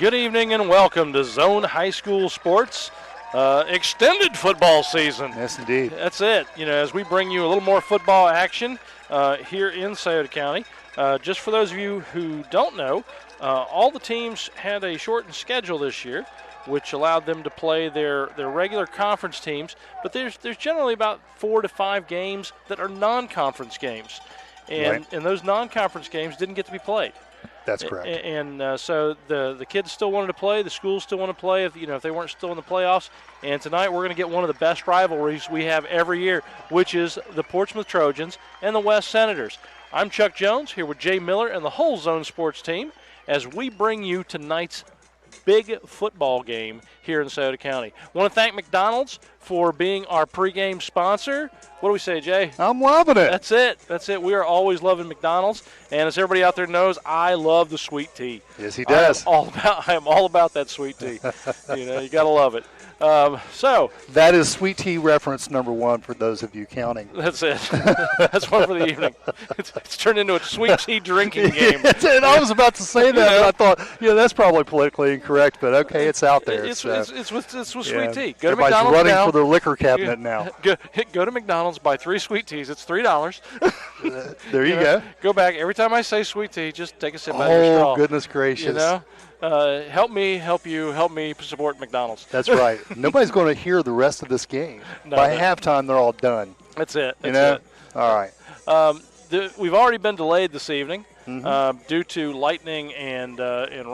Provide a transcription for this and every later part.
Good evening and welcome to Zone High School Sports extended football season. Yes, indeed. That's it. You know, as we bring you a little more football action here in Scioto County. Just for those of you who don't know, all the teams had a shortened schedule this year, which allowed them to play their regular conference teams. But there's generally about 4 to 5 games that are non-conference games, and those non-conference games didn't get to be played. That's correct. And so the kids still wanted to play. The schools still want to play if they weren't still in the playoffs. And tonight we're going to get one of the best rivalries we have every year, which is the Portsmouth Trojans and the West Senators. I'm Chuck Jones here with Jay Miller and the whole Zone Sports team as we bring you tonight's big football game here in Scioto County. Want to thank McDonald's for being our pregame sponsor. What do we say, Jay? I'm loving it. That's it. That's it. We are always loving McDonald's. And as everybody out there knows, I love the sweet tea. Yes, he does. I am all about that sweet tea. You got to love it. So that is sweet tea reference number 1 for those of you counting. That's it. That's one for the evening. It's turned into a sweet tea drinking game. And I was about to say that, but I thought, that's probably politically incorrect, but okay, it's out there. It's with sweet tea. Go to Everybody's McDonald's running now. for their liquor cabinet now. Go to McDonald's, buy 3 sweet teas. It's $3. There you go. Go back. Every time I say sweet tea, just take a sip out of your straw. Oh, goodness gracious. Help me, help you, help me support McDonald's. That's right. Nobody's going to hear the rest of this game. By halftime, they're all done. That's it. All right. We've already been delayed this evening due to lightning and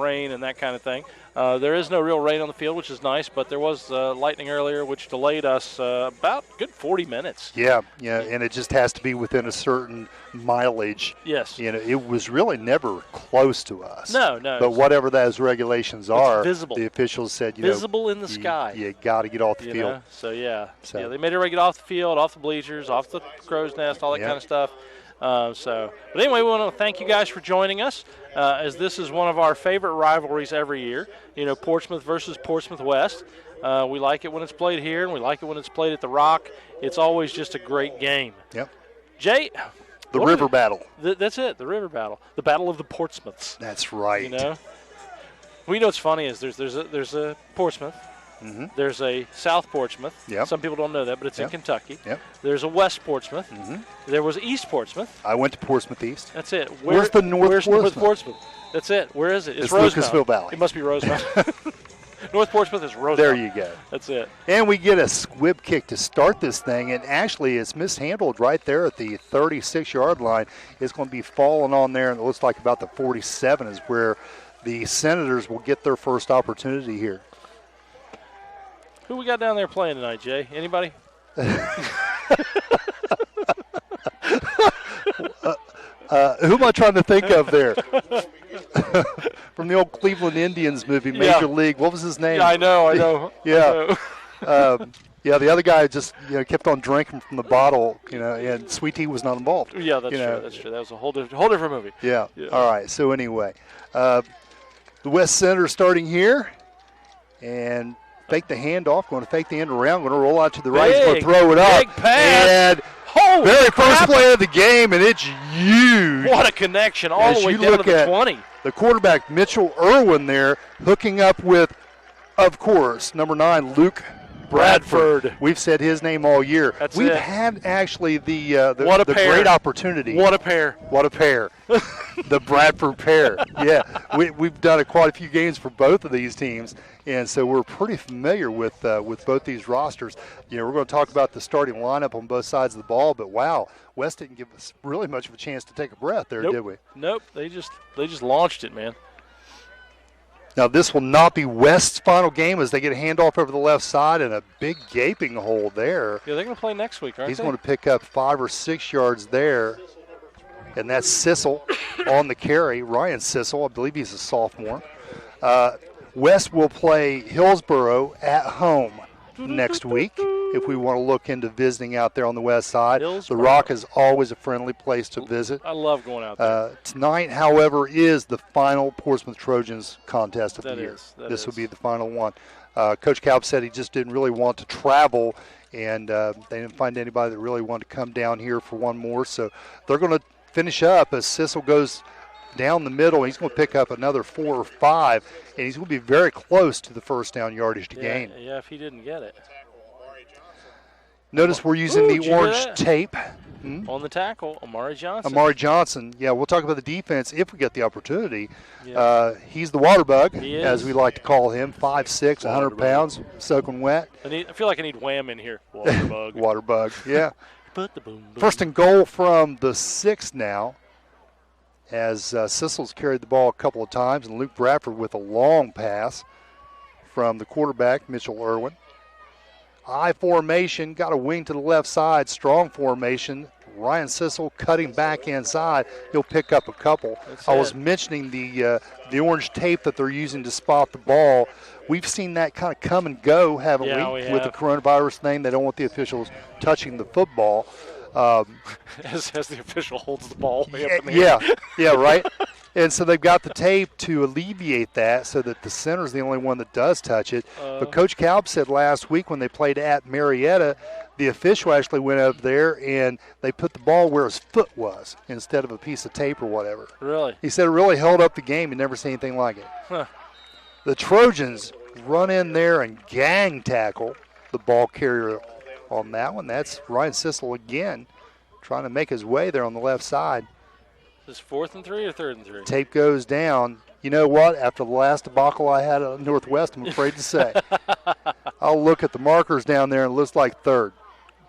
rain and that kind of thing. There is no real rain on the field, which is nice, but there was lightning earlier, which delayed us about a good 40 minutes. Yeah, and it just has to be within a certain mileage. Yes. It was really never close to us. No. But whatever those regulations are, visible. The officials said, visible in the sky. You got to get off the field. So they made everybody get off the field, off the bleachers, off the crow's nest, all that kind of stuff. But anyway, we want to thank you guys for joining us, as this is one of our favorite rivalries every year. Portsmouth versus Portsmouth West. We like it when it's played here, and we like it when it's played at the Rock. It's always just a great game. Yep. Jay, the river battle. That's it. The river battle. The battle of the Portsmouths. That's right. Well, what's funny is there's a Portsmouth. Mm-hmm. There's a South Portsmouth. Yep. Some people don't know that, but it's in Kentucky. Yep. There's a West Portsmouth. Mm-hmm. There was East Portsmouth. I went to Portsmouth East. That's it. Where's the North Portsmouth? That's it. Where is it? It's Lucasville Valley. It must be Rosemount. North Portsmouth is Rosemount. There you go. That's it. And we get a squib kick to start this thing, and actually it's mishandled right there at the 36-yard line. It's going to be falling on there, and it looks like about the 47 is where the Senators will get their first opportunity here. Who we got down there playing tonight, Jay? Anybody? Who am I trying to think of there? From the old Cleveland Indians movie, Major League. What was his name? Yeah, I know. Yeah. The other guy just kept on drinking from the bottle, and Sweet Tea was not involved. Yeah, that's true. That's true. That was a whole different movie. Yeah. All right. So anyway, the West Center starting here, and fake the handoff, going to fake the end around, going to roll out to the right, going to throw it up. Big pass. And very first play of the game, and it's huge. What a connection all the way down to the 20. The quarterback, Mitchell Irwin there, hooking up with, of course, number 9, Luke Bradford. We've said his name all year. We've had actually the great opportunity. What a pair. The Bradford pair. Yeah, we've done quite a few games for both of these teams, and so we're pretty familiar with both these rosters. We're going to talk about the starting lineup on both sides of the ball, but wow, West didn't give us really much of a chance to take a breath there, did we? Nope. They just launched it, man. Now, this will not be West's final game as they get a handoff over the left side and a big gaping hole there. Yeah, they're going to play next week, aren't He's they? going to pick up 5 or 6 yards there. And that's Sissel on the carry. Ryan Sissel, I believe he's a sophomore. West will play Hillsboro at home next week if we want to look into visiting out there on the west side. The Rock is always a friendly place to visit. I love going out there. Tonight, however, is the final Portsmouth Trojans contest of the year. This will be the final one. Coach Kalb said he just didn't really want to travel, and they didn't find anybody that really wanted to come down here for one more. So they're going to finish up as Sissel goes down the middle. He's going to pick up another 4 or 5, and he's going to be very close to the first down yardage to gain. Yeah, if he didn't get it. Notice we're using the orange tape. On the tackle, Amari Johnson. Amari Johnson. Yeah, we'll talk about the defense if we get the opportunity. Yeah. He's the water bug, He as is. we like to call him, 5'6", 100 pounds, soaking wet. I feel like I need Wham in here. Water bug. Water bug, yeah. Put the boom, boom. First and goal from the 6 now, as Sissel's carried the ball a couple of times, and Luke Bradford with a long pass from the quarterback, Mitchell Irwin. I formation, got a wing to the left side, strong formation. Ryan Sissel cutting back inside. He'll pick up a couple. I was mentioning the orange tape that they're using to spot the ball. We've seen that kind of come and go, haven't we? With the coronavirus thing, they don't want the officials touching the football. As the official holds the ball way up in the air. Yeah, right. And so they've got the tape to alleviate that so that the center's the only one that does touch it. But Coach Kalb said last week when they played at Marietta, the official actually went up there and they put the ball where his foot was instead of a piece of tape or whatever. Really? He said it really held up the game. He never seen anything like it. Huh. The Trojans run in there and gang tackle the ball carrier on that one. That's Ryan Sissel again trying to make his way there on the left side. Is this 4th and 3 or 3rd and 3? Tape goes down. You know what? After the last debacle I had at Northwest, I'm afraid to say. I'll look at the markers down there and it looks like 3rd.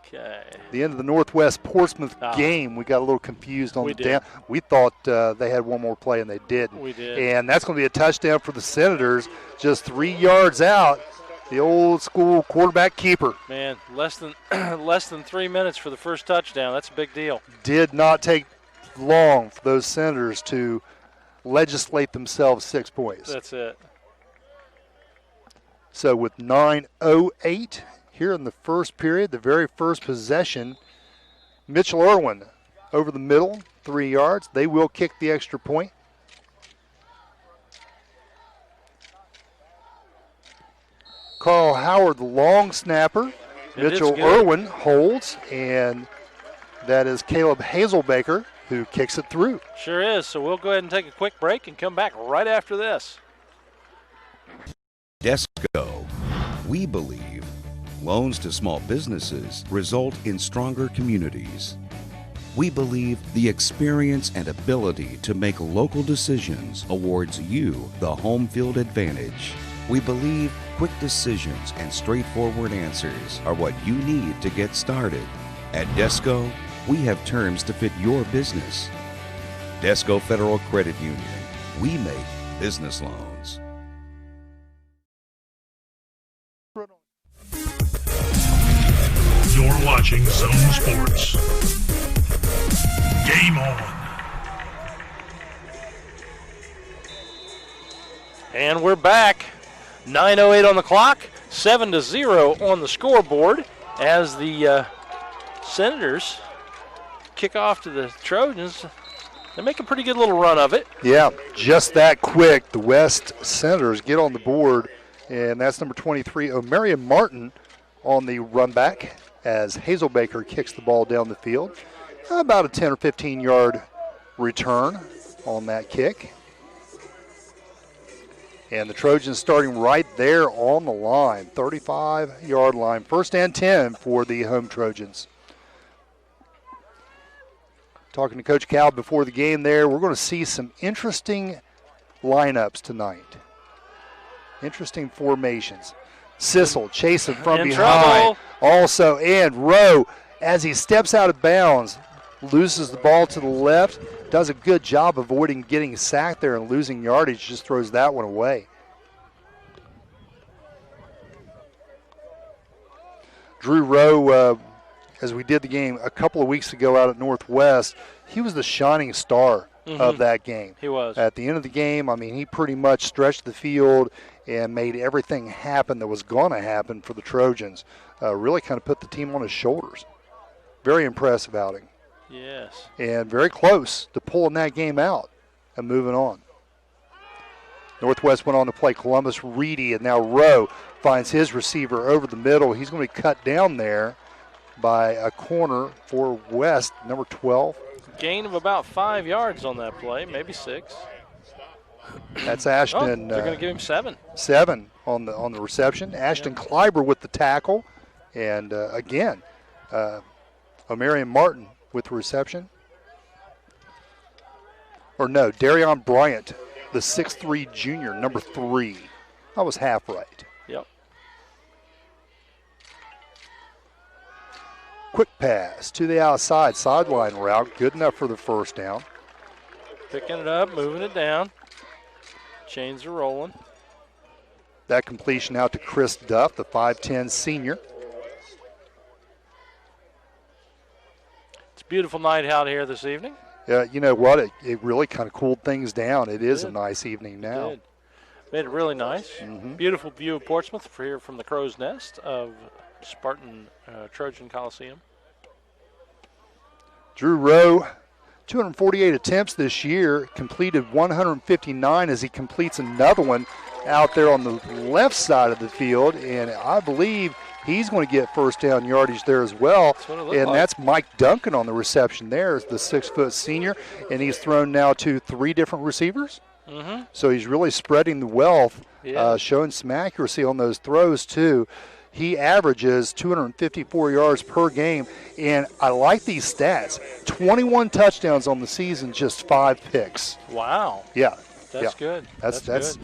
Okay. The end of the Northwest Portsmouth game, we got a little confused on the down. We thought they had one more play, and they didn't. We did. And that's going to be a touchdown for the Senators, just 3 yards out. The old school quarterback keeper. Man, less than 3 minutes for the first touchdown. That's a big deal. Did not take long for those Senators to legislate themselves 6 points. That's it. So with 9:08 here in the first period, the very first possession, Mitchell Irwin over the middle, 3 yards. They will kick the extra point. Carl Howard, the long snapper. Mitchell Irwin holds, and that is Caleb Hazelbaker who kicks it through. Sure is. So we'll go ahead and take a quick break and come back right after this. Desco. We believe loans to small businesses result in stronger communities. We believe the experience and ability to make local decisions awards you the home field advantage. We believe quick decisions and straightforward answers are what you need to get started. At Desco, we have terms to fit your business. Desco Federal Credit Union. We make business loans. You're watching Zone Sports. Game on. And we're back. 9:08 on the clock, 7-0 on the scoreboard as the Senators kick off to the Trojans. They make a pretty good little run of it. Yeah, just that quick. The West Senators get on the board, and that's number 23, Omarion Martin, on the run back as Hazelbaker kicks the ball down the field. About a 10 or 15 yard return on that kick. And the Trojans starting right there on the line, 35-yard line. 1st and 10 for the home Trojans. Talking to Coach Cal before the game there, we're going to see some interesting lineups tonight. Interesting formations. Sissel chasing from behind. Trouble. Also, and Rowe, as he steps out of bounds, loses the ball to the left, does a good job avoiding getting sacked there and losing yardage, just throws that one away. Drew Rowe, as we did the game a couple of weeks ago out at Northwest, he was the shining star of that game. He was. At the end of the game, I mean, he pretty much stretched the field and made everything happen that was going to happen for the Trojans. Really kind of put the team on his shoulders. Very impressive outing. Yes. And very close to pulling that game out and moving on. Northwest went on to play Columbus Reedy, and now Rowe finds his receiver over the middle. He's going to be cut down there by a corner for West, number 12. gain of about 5 yards on that play, maybe 6. That's Oh, Ashton. they're going to give him 7. 7 on the reception. Ashton Kleiber with the tackle. And again, Omarion Martin with the reception. Or no, Darion Bryant, the 6'3 junior, number 3. I was half right. Yep. Quick pass to the outside, sideline route. Good enough for the first down. Picking it up, moving it down. Chains are rolling. That completion out to Chris Duff, the 5'10 senior. It's a beautiful night out here this evening. You know what? It really kind of cooled things down. It is a nice evening now. It did. Made it really nice. Beautiful view of Portsmouth here from the Crow's Nest of Spartan Trojan Coliseum. Drew Rowe, 248 attempts this year, completed 159 as he completes another one out there on the left side of the field, and I believe he's going to get first down yardage there as well. That's Mike Duncan on the reception there, is the 6-foot senior, and he's thrown now to 3 different receivers. So he's really spreading the wealth, showing some accuracy on those throws too. He averages 254 yards per game, and I like these stats. 21 touchdowns on the season, just 5 picks. Wow. Yeah. That's good. That's good.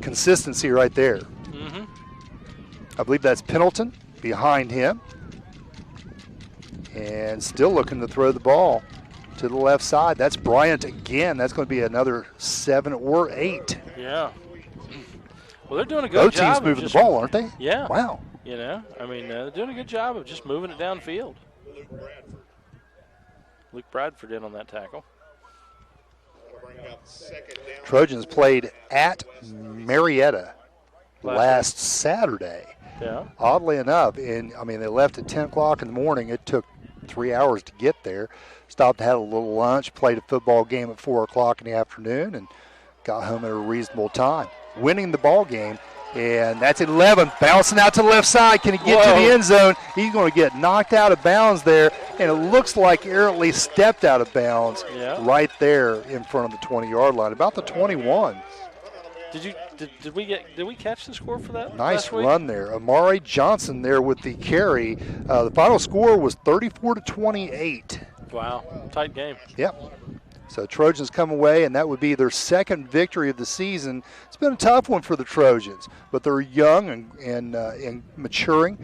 Consistency right there. I believe that's Pendleton behind him. And still looking to throw the ball to the left side. That's Bryant again. That's going to be another 7 or 8. Yeah. Well, they're doing a good job. Both teams moving the ball, aren't they? Yeah. Wow. You know, I mean, they're doing a good job of just moving it downfield. Luke Bradford in on that tackle. Trojans played at Marietta last Saturday. Yeah. Oddly enough, and I mean, they left at 10 o'clock in the morning. It took 3 hours to get there. Stopped, had a little lunch, played a football game at 4 o'clock in the afternoon, and got home at a reasonable time. Winning the ball game, and that's 11, bouncing out to the left side. Can he get to the end zone? He's going to get knocked out of bounds there, and it looks like Erroley stepped out of bounds right there in front of the 20-yard line, about the 21. Did we catch the score for that? Nice run there. Amari Johnson there with the carry. The final score was 34-28. Wow, tight game. Yep. So Trojans come away, and that would be their second victory of the season. It's been a tough one for the Trojans, but they're young and maturing.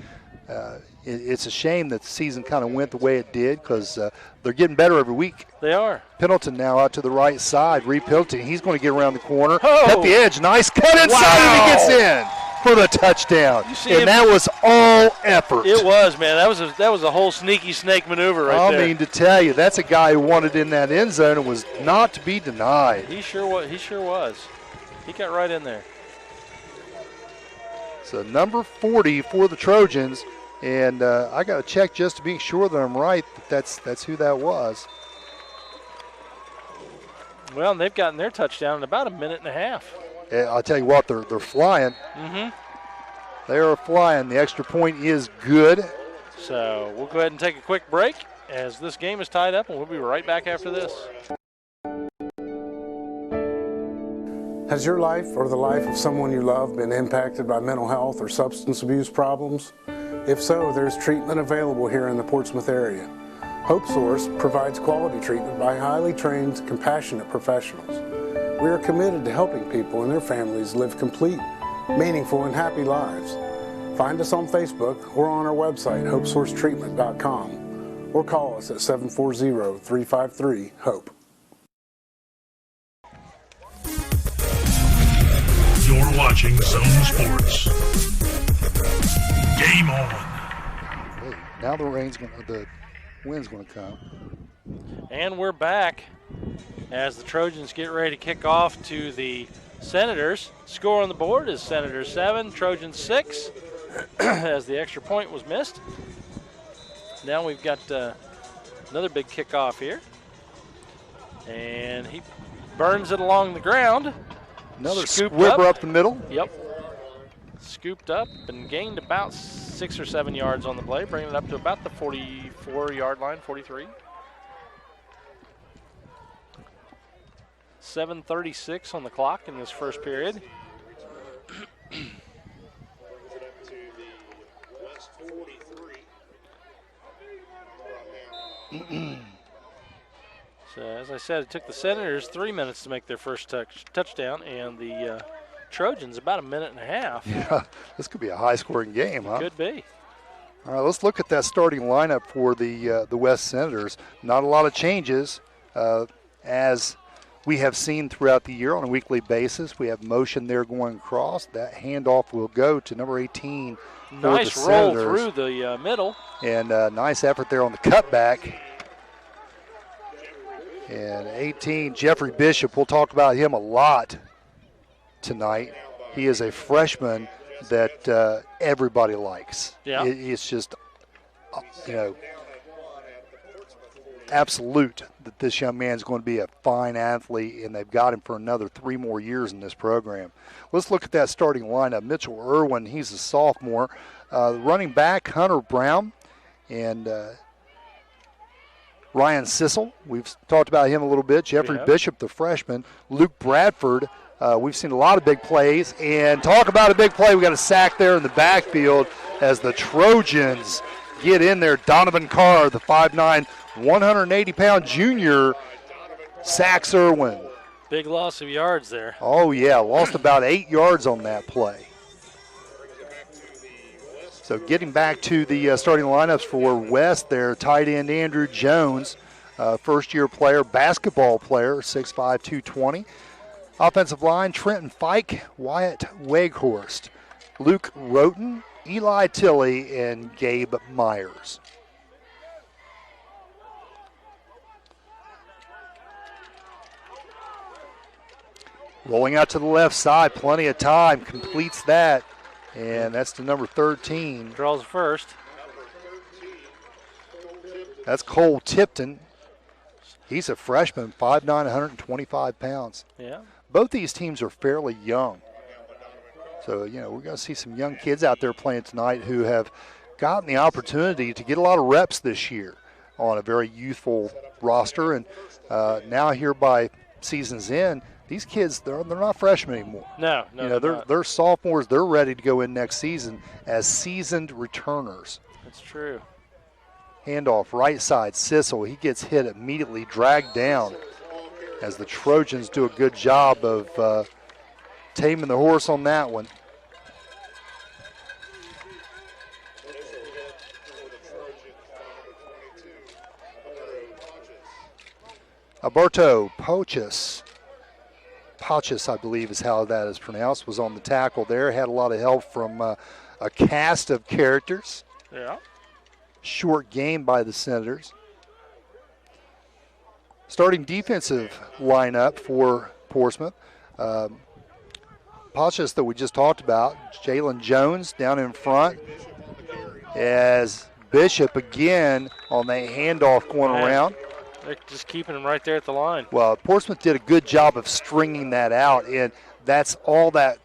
It's a shame that the season kind of went the way it did because they're getting better every week. They are. Pendleton now out to the right side. Reed Pendleton, he's going to get around the corner. At the edge, nice cut inside, and he gets in for the touchdown. And that was all effort. It was, man. That was a whole sneaky snake maneuver right there. I mean to tell you, that's a guy who wanted in that end zone and was not to be denied. He sure was. He got right in there. So number 40 for the Trojans. And I got to check just to be sure that I'm right. That's who that was. Well, they've gotten their touchdown in about a minute and a half. I'll tell you what, they're flying. They are flying. The extra point is good. So we'll go ahead and take a quick break as this game is tied up, and we'll be right back after this. Has your life or the life of someone you love been impacted by mental health or substance abuse problems? If so, there's treatment available here in the Portsmouth area. Hope Source provides quality treatment by highly trained, compassionate professionals. We are committed to helping people and their families live complete, meaningful, and happy lives. Find us on Facebook or on our website, hopesourcetreatment.com, or call us at 740-353-HOPE. You're watching Zone Sports. Game on. Hey, now the wind's going to come. And we're back as the Trojans get ready to kick off to the Senators. Score on the board is Senators 7, Trojans 6, as the extra point was missed. Now we've got another big kickoff here. And he burns it along the ground. Another squibber up the middle. Yep. Scooped up and gained about 6 or 7 yards on the play, bringing it up to about the 44-yard line, 43. 7:36 on the clock in this first period. So, as I said, it took the Senators 3 minutes to make their first touchdown, and the Trojans about a minute and a half. Yeah, this could be a high-scoring game, huh? Could be. All right, let's look at that starting lineup for the West Senators. Not a lot of changes, as we have seen throughout the year on a weekly basis. We have motion there going across. That handoff will go to number 18 for nice the roll Senators. Through the middle. And nice effort there on the cutback. And 18, Jeffrey Bishop, we'll talk about him a lot tonight. He is a freshman that everybody likes. Yeah. It's just, absolute that this young man is going to be a fine athlete, and they've got him for another 3 more years in this program. Let's look at that starting lineup. Mitchell Irwin, he's a sophomore. Running back, Hunter Brown, and Ryan Sissel, we've talked about him a little bit. Jeffrey Bishop, the freshman. Luke Bradford, we've seen a lot of big plays. And talk about a big play, we got a sack there in the backfield as the Trojans get in there. Donovan Carr, the 5'9", 180-pound junior, sacks Irwin. Big loss of yards there. Oh, yeah, lost about 8 yards on that play. So getting back to the starting lineups for West there, tight end Andrew Jones, first-year player, basketball player, 6'5", 220. Offensive line, Trenton Fike, Wyatt Weghorst, Luke Roten, Eli Tilley, and Gabe Myers. Rolling out to the left side, plenty of time, completes that. And that's to number 13. Draws first. That's Cole Tipton. He's a freshman, 5'9", 125 pounds. Yeah. Both these teams are fairly young. So, we're going to see some young kids out there playing tonight who have gotten the opportunity to get a lot of reps this year on a very youthful roster. And now here by season's end, these kids, they're not freshmen anymore. No, they're sophomores. They're ready to go in next season as seasoned returners. That's true. Handoff, right side, Sissel. He gets hit immediately, dragged down as the Trojans do a good job of taming the horse on that one. Alberto Pochis, I believe is how that is pronounced, was on the tackle there. Had a lot of help from a cast of characters. Yeah. Short game by the Senators. Starting defensive lineup for Portsmouth. Pochis that we just talked about. Jalen Jones down in front as Bishop again on the handoff going around. They're just keeping him right there at the line. Well, Portsmouth did a good job of stringing that out, and that's all that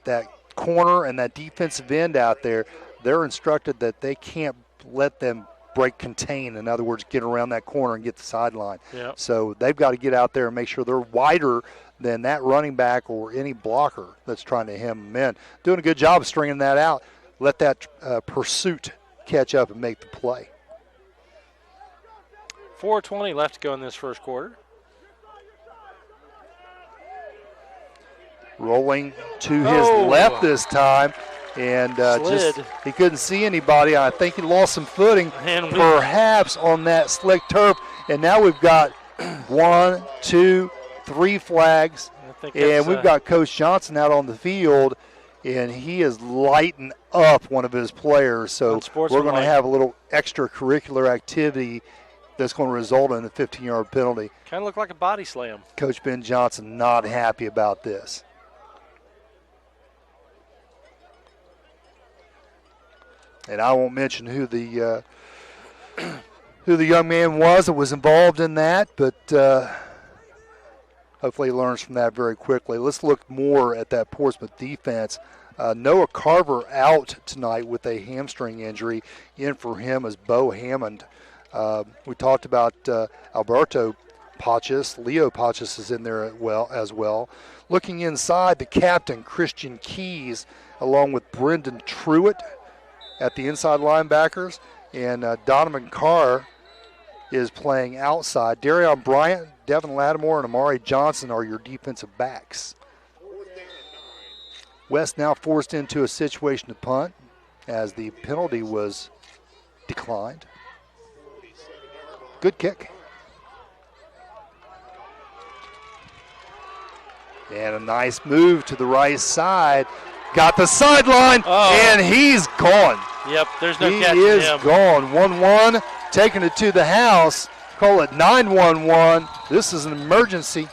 corner and that defensive end out there. They're instructed that they can't let them break contain. In other words, get around that corner and get the sideline. Yep. So they've got to get out there and make sure they're wider than that running back or any blocker that's trying to hem them in. Doing a good job of stringing that out. Let that pursuit catch up and make the play. 4:20 left to go in this first quarter. Rolling to his left this time, and he couldn't see anybody. I think he lost some footing, perhaps on that slick turf. And now we've got 1, 2, 3 flags, and we've got Coach Johnson out on the field, and he is lighting up one of his players. So we're going to have a little extracurricular activity that's going to result in a 15-yard penalty. Kind of looked like a body slam. Coach Ben Johnson not happy about this. And I won't mention who the young man was that was involved in that, but hopefully he learns from that very quickly. Let's look more at that Portsmouth defense. Noah Carver out tonight with a hamstring injury. In for him is Bo Hammond. We talked about Alberto Potches. Leo Potches is in there as well. Looking inside, the captain, Christian Keys, along with Brendan Truitt at the inside linebackers. And Donovan Carr is playing outside. Darion Bryant, Devin Lattimore, and Amari Johnson are your defensive backs. West now forced into a situation to punt as the penalty was declined. Good kick. And a nice move to the right side. Got the sideline, and he's gone. Yep, there's no he catching is him. Gone. 1-1, taking it to the house. Call it 911. This is an emergency.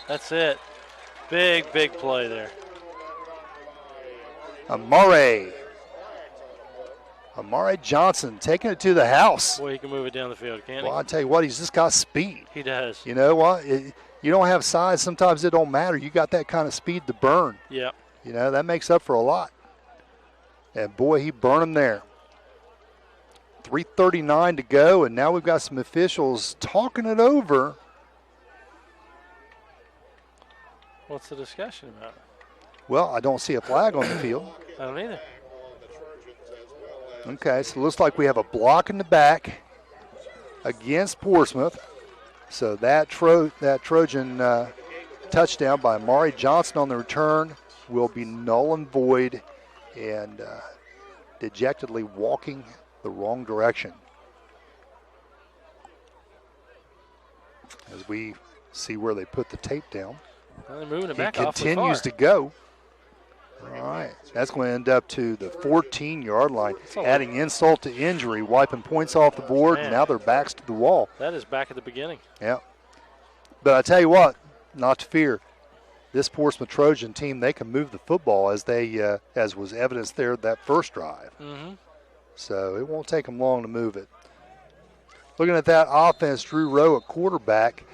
That's it. Big play there. Amari Johnson taking it to the house. Boy, he can move it down the field, can't he? Well, I tell you what, he's just got speed. He does. You know what? You don't have size. Sometimes it don't matter. You got that kind of speed to burn. Yep. You know, that makes up for a lot. And, boy, he burned him there. 3:39 to go, and now we've got some officials talking it over. What's the discussion about? Well, I don't see a flag on the field. I don't either. Okay, so it looks like we have a block in the back against Portsmouth. So that Trojan touchdown by Amari Johnson on the return will be null and void and dejectedly walking the wrong direction. As we see where they put the tape down. Well, they're moving it He back awfully continues far. to go. All right, that's going to end up to the 14-yard line, adding insult to injury, wiping points off the board, and now their backs to the wall. That is back at the beginning. Yeah. But I tell you what, not to fear, this Portsmouth Trojan team, they can move the football as was evidenced there that first drive. Mm-hmm. So it won't take them long to move it. Looking at that offense, Drew Rowe at quarterback,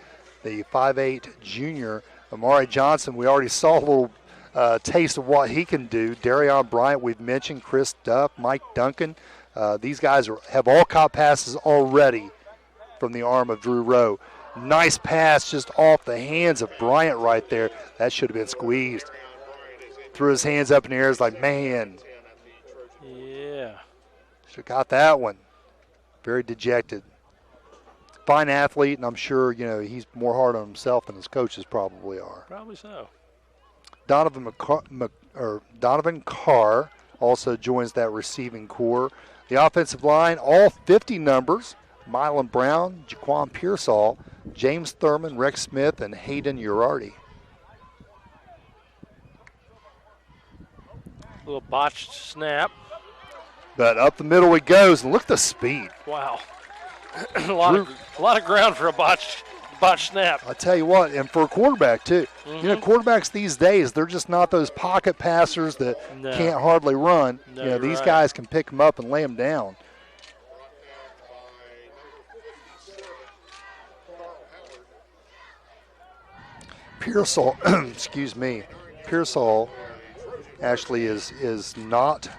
the 5'8 junior, Amari Johnson, we already saw a little taste of what he can do. Darion Bryant, we've mentioned, Chris Duff, Mike Duncan. These guys have all caught passes already from the arm of Drew Rowe. Nice pass just off the hands of Bryant right there. That should have been squeezed. Threw his hands up in the air. It's like, man. Yeah. Should have got that one. Very dejected. Fine athlete, and I'm sure, he's more hard on himself than his coaches probably are. Probably so. Donovan Carr also joins that receiving core. The offensive line, all 50 numbers, Mylan Brown, Jaquan Pearsall, James Thurman, Rex Smith, and Hayden Urardi. Little botched snap. But up the middle he goes, and look at the speed. Wow. a lot of ground for a botched snap. I tell you what, and for a quarterback too. Mm-hmm. Quarterbacks these days, they're just not those pocket passers that can't hardly run. No, these guys can pick them up and lay them down. Pearsall, Pearsall actually is not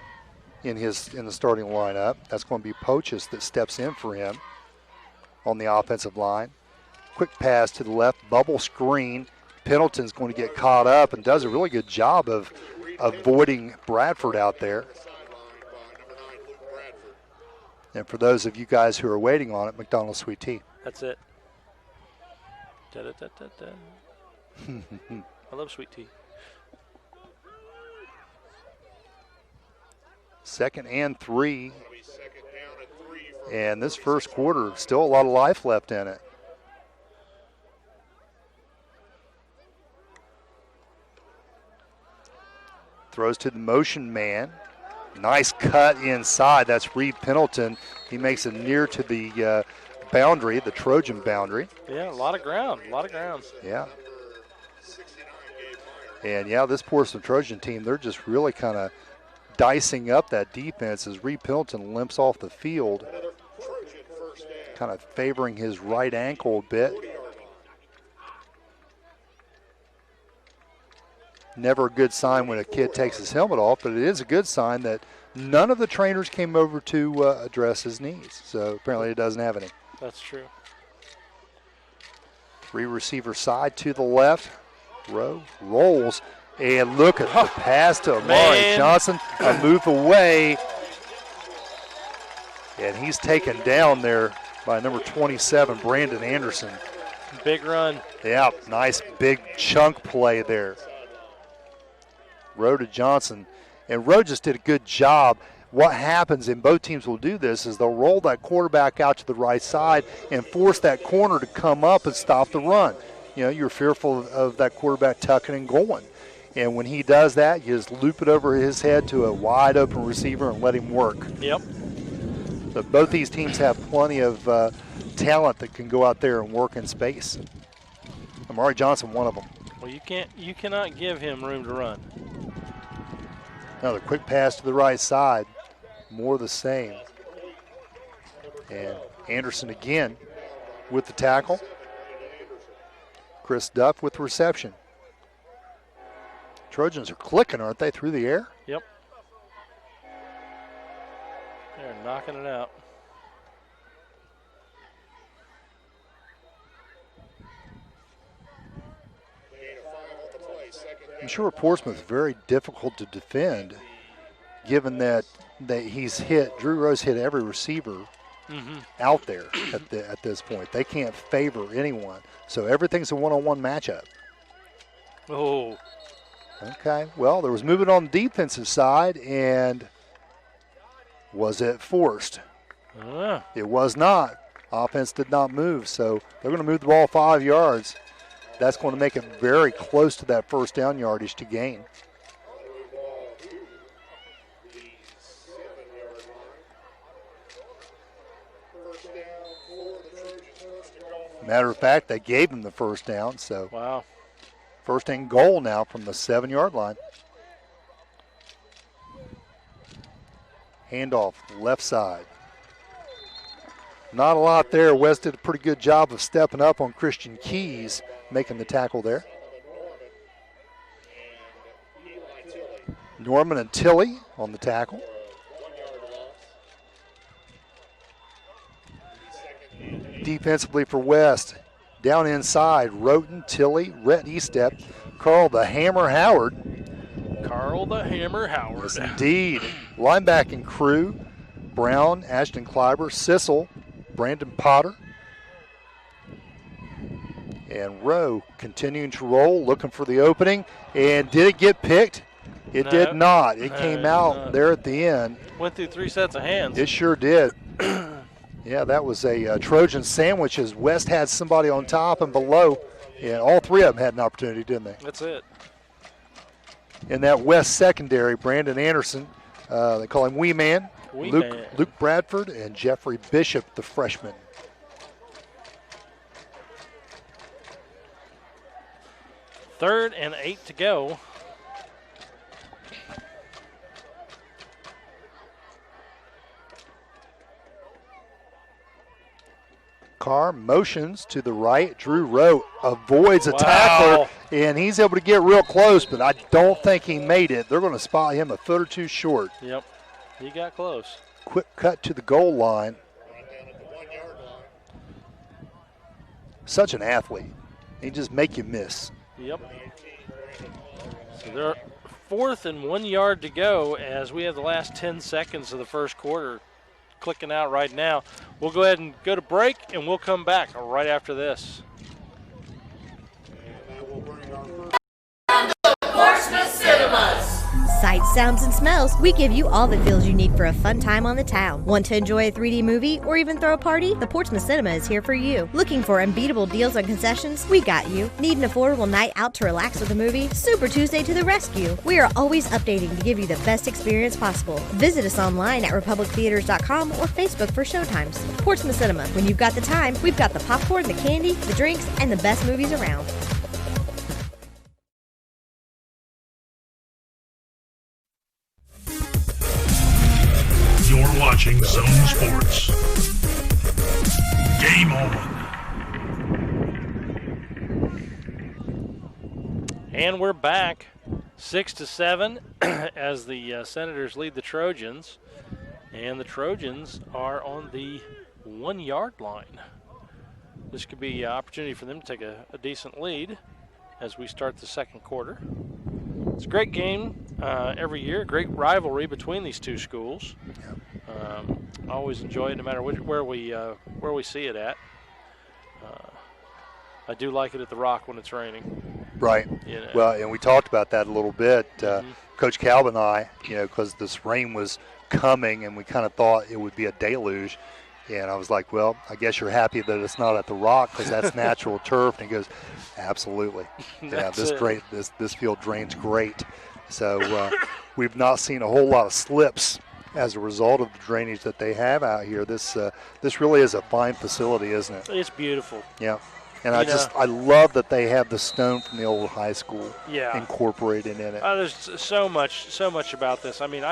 in the starting lineup. That's going to be Pochus that steps in for him on the offensive line. Quick pass to the left, bubble screen. Pendleton's going to get caught up and does a really good job of avoiding Bradford out there. And for those of you guys who are waiting on it, McDonald's Sweet Tea. That's it. Da-da-da-da-da. I love sweet tea. Second and 3. And this first quarter, still a lot of life left in it. Throws to the motion man. Nice cut inside. That's Reed Pendleton. He makes it near to the boundary, the Trojan boundary. Yeah, a lot of ground. Yeah. And, this Portsmouth Trojan team, they're just really kind of dicing up that defense as Reed Pendleton limps off the field, kind of favoring his right ankle a bit. Never a good sign when a kid takes his helmet off, but it is a good sign that none of the trainers came over to address his knees. So apparently he doesn't have any. That's true. 3-receiver side to the left. Rowe rolls. And look at the pass to Amari Johnson. A move away. And he's taken down there by number 27, Brandon Anderson. Big run. Yeah, nice big chunk play there. Rowe to Johnson. And Rowe just did a good job. What happens, and both teams will do this, is they'll roll that quarterback out to the right side and force that corner to come up and stop the run. You know, you're fearful of that quarterback tucking and going. And when he does that, you just loop it over his head to a wide open receiver and let him work. Yep. But both these teams have plenty of talent that can go out there and work in space. Amari Johnson, one of them. Well, you cannot give him room to run. Another quick pass to the right side. More the same. And Anderson again with the tackle. Chris Duff with reception. Trojans are clicking, aren't they, through the air? Yep. They're knocking it out. I'm sure Portsmouth is very difficult to defend, given that Drew Rose hit every receiver out there at this point. They can't favor anyone. So everything's a one-on-one matchup. Oh. Okay, well, there was movement on the defensive side, and was it forced? It was not. Offense did not move, so they're going to move the ball 5 yards. That's going to make it very close to that first down yardage to gain. Matter of fact, they gave him the first down, so wow. First and goal now from the 7-yard line. Handoff left side. Not a lot there. West did a pretty good job of stepping up on Christian Keys, making the tackle there. Norman and Tilley on the tackle. Defensively for West, down inside, Roten, Tilley, Rhett Estep, Carl the Hammer Howard. Carl the Hammer Howard. Yes, indeed. Linebacking crew, Brown, Ashton Kleiber, Sissel, Brandon Potter. And Rowe continuing to roll, looking for the opening. And did it get picked? It did not. It came out there at the end. Went through 3 sets of hands. It sure did. Yeah, that was a Trojan sandwich as West had somebody on top and below. And all 3 of them had an opportunity, didn't they? That's it. In that West secondary, Brandon Anderson, they call him Wee Man. Luke Bradford and Jeffrey Bishop, the freshman. Third and 8 to go. Carr motions to the right. Drew Rowe avoids a tackler, and he's able to get real close, but I don't think he made it. They're going to spot him a foot or two short. Yep, he got close. Quick cut to the goal line. Such an athlete. He just make you miss. Yep. So they're 4th and 1 yard to go as we have the last 10 seconds of the first quarter clicking out right now. We'll go ahead and go to break, and we'll come back right after this. Portsmouth Cinemas. Sights, sounds, and smells, we give you all the feels you need for a fun time on the town. Want to enjoy a 3D movie or even throw a party? The Portsmouth Cinema is here for you. Looking for unbeatable deals on concessions? We got you. Need an affordable night out to relax with a movie? Super Tuesday to the rescue. We are always updating to give you the best experience possible. Visit us online at republictheaters.com or Facebook for showtimes. Portsmouth Cinema. When you've got the time, we've got the popcorn, the candy, the drinks, and the best movies around. You're watching Zone Sports. Game on. And we're back 6-7 as the Senators lead the Trojans. And the Trojans are on the 1 yard line. this could be an opportunity for them to take a decent lead as we start the second quarter. It's a great game every year, a great rivalry between these two schools. I always enjoy it no matter where we see it at. I do like it at the Rock when it's raining. Right. You know. Well, and we talked about that a little bit. Coach Calvin and I, because this rain was coming and we kind of thought it would be a deluge. And I was like, well, I guess you're happy that it's not at the Rock because that's natural turf. And he goes, absolutely. Yeah, this field drains great. So we've not seen a whole lot of slips as a result of the drainage that they have out here. This really is a fine facility, isn't it? It's beautiful. Yeah. And I love that they have the stone from the old high school Yeah. incorporated in it. There's so much about this. I mean,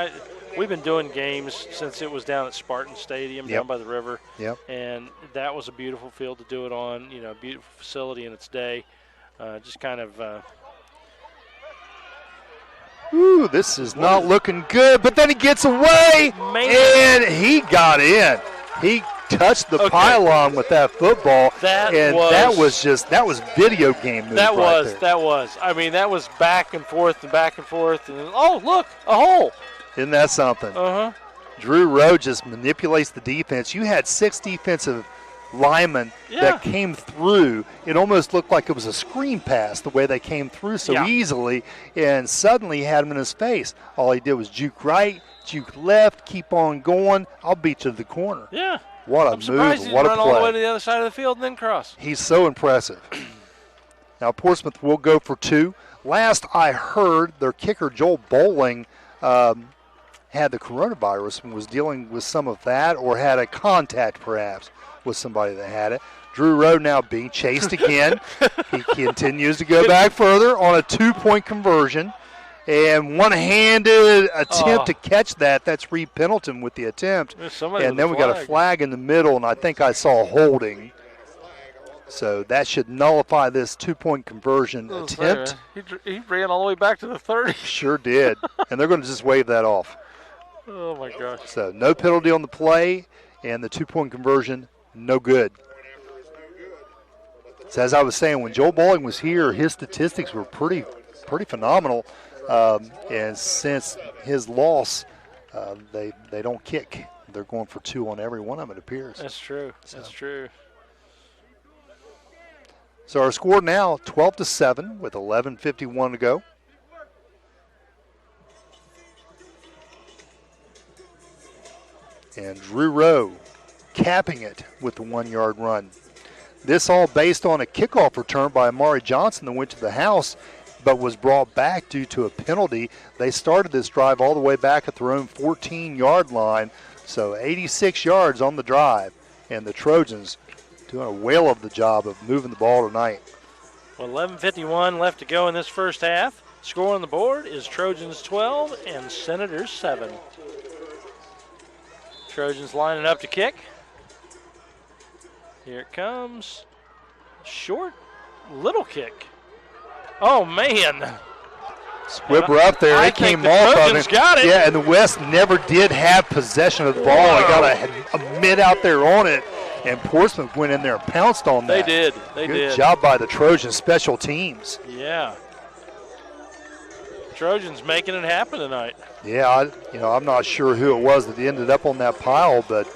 we've been doing games since it was down at Spartan Stadium down by the river. Yep. And that was a beautiful field to do it on, a beautiful facility in its day. Just kind of Ooh, this is not looking good, but then he gets away, and he got in. He touched the pylon with that football, that was video game moves That there. was. I mean, that was back and forth. And, oh, look, a hole. Isn't that something? Drew Rowe just manipulates the defense. You had 6 defensive linemen that came through. It almost looked like it was a screen pass the way they came through so easily, and suddenly he had him in his face. All he did was juke right, juke left, keep on going. I'll beat you to the corner. Yeah. What a I'm surprised move, he what a run play. all the way to the other side of the field and then cross. He's so impressive. Now Portsmouth will go for 2. Last I heard, their kicker Joel Bowling had the coronavirus and was dealing with some of that, or had a contact perhaps with somebody that had it. Drew Rowe now being chased again. He continues to go back further on a 2-point conversion. And one-handed attempt to catch that. That's Reed Pendleton with the attempt. And then we got a flag in the middle, and I think I saw holding. So that should nullify this 2-point conversion attempt. He ran all the way back to the 30. Sure did. And they're going to just wave that off. Oh, my gosh. So no penalty on the play, and the 2-point conversion, no good. So as I was saying, when Joel Bowling was here, his statistics were pretty phenomenal. And since his loss, they don't kick. They're going for 2 on every one of them, it appears. That's true. That's true. So our score now 12-7 with 11:51 to go. And Drew Rowe capping it with the 1-yard run. This all based on a kickoff return by Amari Johnson that went to the house, but was brought back due to a penalty. They started this drive all the way back at their own 14-yard line, so 86 yards on the drive, and the Trojans doing a whale of the job of moving the ball tonight. Well, 11:51 left to go in this first half. Score on the board is Trojans 12 and Senators 7. Trojans lining up to kick. Here it comes. Short little kick. Oh, man. Squibber up there. I It came think the off of Trojans him. got it. Yeah, and the West never did have possession of the ball. They got a mid out there on it, and Portsmouth went in there and pounced on that. They did. They Good did. job by the Trojans special teams. Yeah. Trojans making it happen tonight. Yeah, I'm not sure who it was that ended up on that pile, but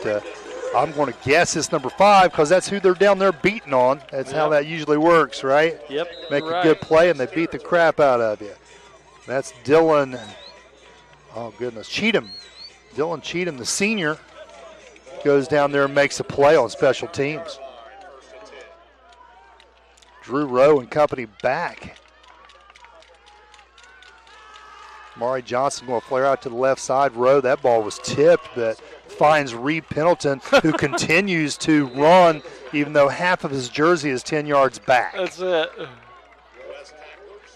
I'm going to guess it's number 5 because that's who they're down there beating on. That's how that usually works, right? Yep. Make a good play and they beat the crap out of you. That's Dylan, Cheatham. Dylan Cheatham, the senior, goes down there and makes a play on special teams. Drew Rowe and company back. Mari Johnson going to flare out to the left side. Rowe, that ball was tipped, but finds Reed Pendleton, who continues to run, even though half of his jersey is 10 yards back. That's it.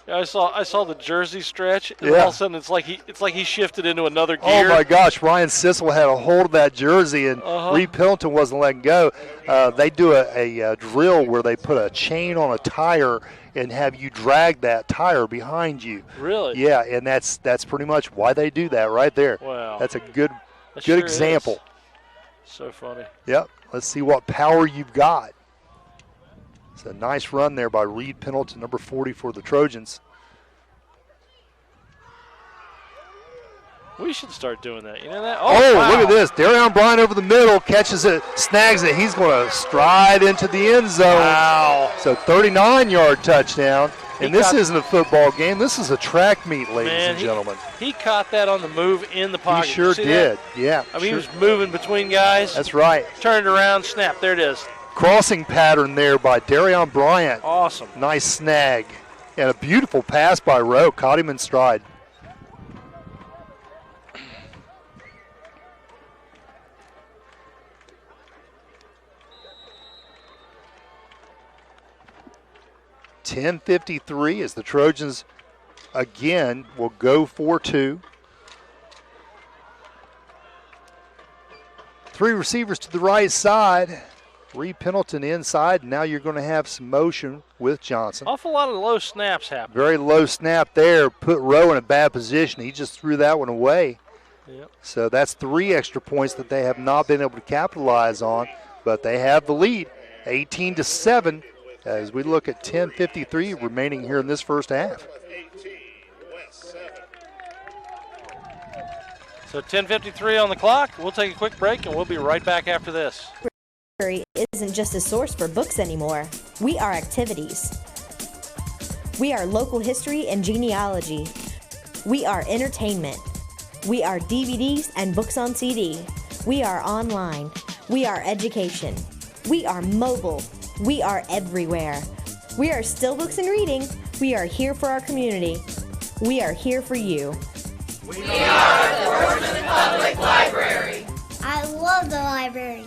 I saw the jersey stretch, and all of a sudden it's like he shifted into another gear. Oh my gosh, Ryan Sissel had a hold of that jersey, and Reed Pendleton wasn't letting go. They do a drill where they put a chain on a tire and have you drag that tire behind you. Really? Yeah, and that's pretty much why they do that right there. Wow. That's a good Sure example. is. So funny. Yep. Let's see what power you've got. It's a nice run there by Reed Pendleton, number 40 for the Trojans. We should start doing that. You know that? Oh, Wow. look at this. Darion Bryant over the middle, catches it, snags it. He's going to stride into the end zone. Wow. So 39-yard touchdown. And this caught- isn't a football game. This is a track meet, ladies Man, and gentlemen. He caught that on the move in the pocket. He sure You see did. that? Yeah. I mean, he sure. was moving between guys. That's right. Turned around, snap. There it is. Crossing pattern there by Darion Bryant. Awesome. Nice snag. And a beautiful pass by Rowe. Caught him in stride. .10:53 as the Trojans again will go 4-2. 3 receivers to the right side. Reed Pendleton inside. Now you're going to have some motion with Johnson. Awful lot of low snaps happening. Very low snap there. Put Rowe in a bad position. He just threw that one away. Yep. So that's 3 extra points that they have not been able to capitalize on. But they have the lead, 18-7, as we look at 10:53 remaining here in this first half. So 10:53 on the clock. We'll take a quick break, and we'll be right back after this. Library isn't just a source for books anymore. We are activities. We are local history and genealogy. We are entertainment. We are DVDs and books on CD. We are online. We are education. We are mobile. We are everywhere. We are still books and reading. We are here for our community. We are here for you. We are the Portsmouth Public Library. I love the library.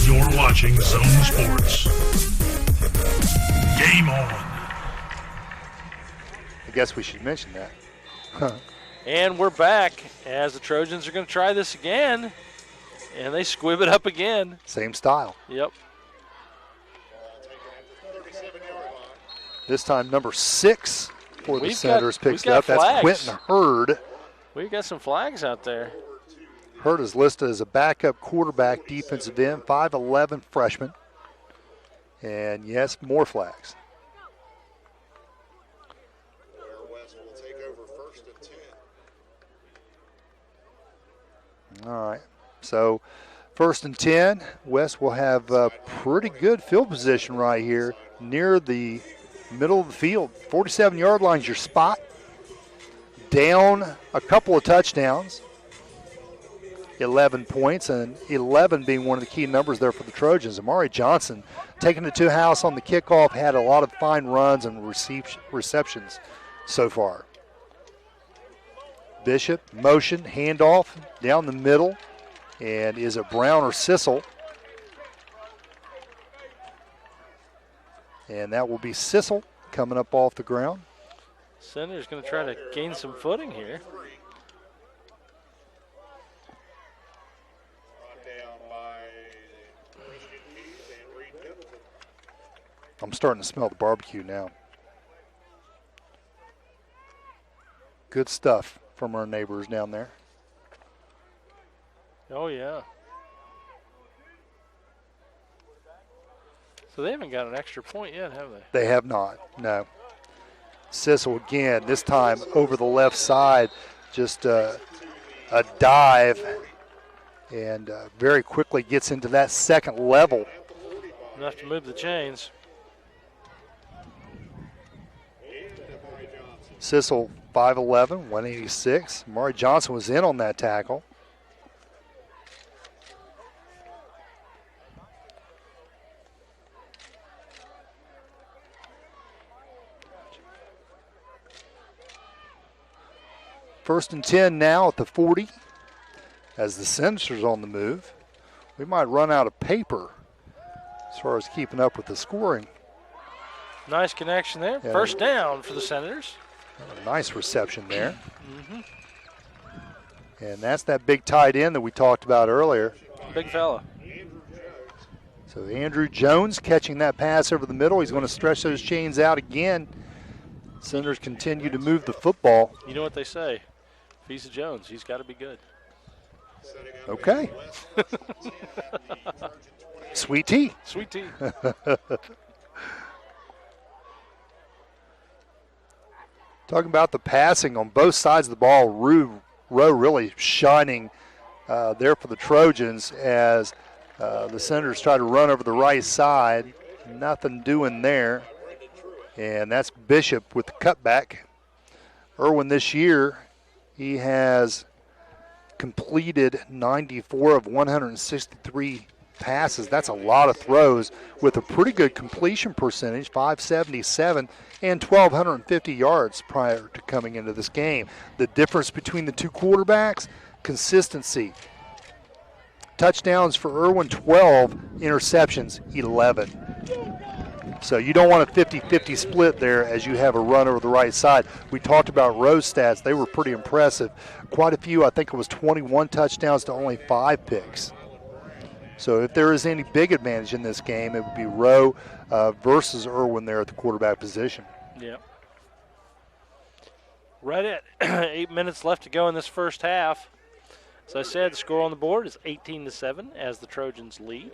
You're watching Zone Sports. Game on. I guess we should mention that. And we're back as the Trojans are going to try this again. And they squib it up again. Same style. Yep. This time number 6 for the We've Senators got- picks we've it up. got That's flags. Quentin Hurd. We've got some flags out there. Hurd is listed as a backup quarterback, defensive end, 5'11" freshman. And yes, more flags. All right, so 1st and 10. West will have a pretty good field position right here near the middle of the field. 47-yard line is your spot. Down a couple of touchdowns. 11 points, and 11 being one of the key numbers there for the Trojans. Amari Johnson taking it to house on the kickoff, had a lot of fine runs and receptions so far. Bishop, motion, handoff down the middle, and is it Brown or Sissel? And that will be Sissel coming up off the ground. Center's going to try to gain some footing here. I'm starting to smell the barbecue now. Good stuff from our neighbors down there. Oh, yeah. So they haven't got an extra point yet, have they? They have not, no. Sissel again, this time over the left side, just a dive, and very quickly gets into that second level. Enough to move the chains. Sissel, 5'11", 186. Amari Johnson was in on that tackle. First and 10 now at the 40 as the Senators on the move. We might run out of paper as far as keeping up with the scoring. Nice connection there. Yeah. First down for the Senators. A nice reception there. And that's that big tight end that we talked about earlier. Big fella. So Andrew Jones catching that pass over the middle. He's going to stretch those chains out again. Senators continue to move the football. You know what they say. If he's a Jones, he's got to be good. Okay. Sweet tea. Sweet tea. Talking about the passing on both sides of the ball, Rowe really shining there for the Trojans as the Senators try to run over the right side. Nothing doing there. And that's Bishop with the cutback. Irwin this year, he has completed 94 of 163 passes. That's a lot of throws with a pretty good completion percentage, 577 and 1,250 yards prior to coming into this game. The difference between the two quarterbacks, consistency. Touchdowns for Irwin, 12. Interceptions, 11. So you don't want a 50-50 split there as you have a run over the right side. We talked about Rowe's stats. They were pretty impressive. Quite a few, I think it was 21 touchdowns to only 5 picks. So if there is any big advantage in this game, it would be Rowe versus Irwin there at the quarterback position. Yeah. Right at 8 minutes left to go in this first half. As I said, the score on the board is 18-7 as the Trojans lead.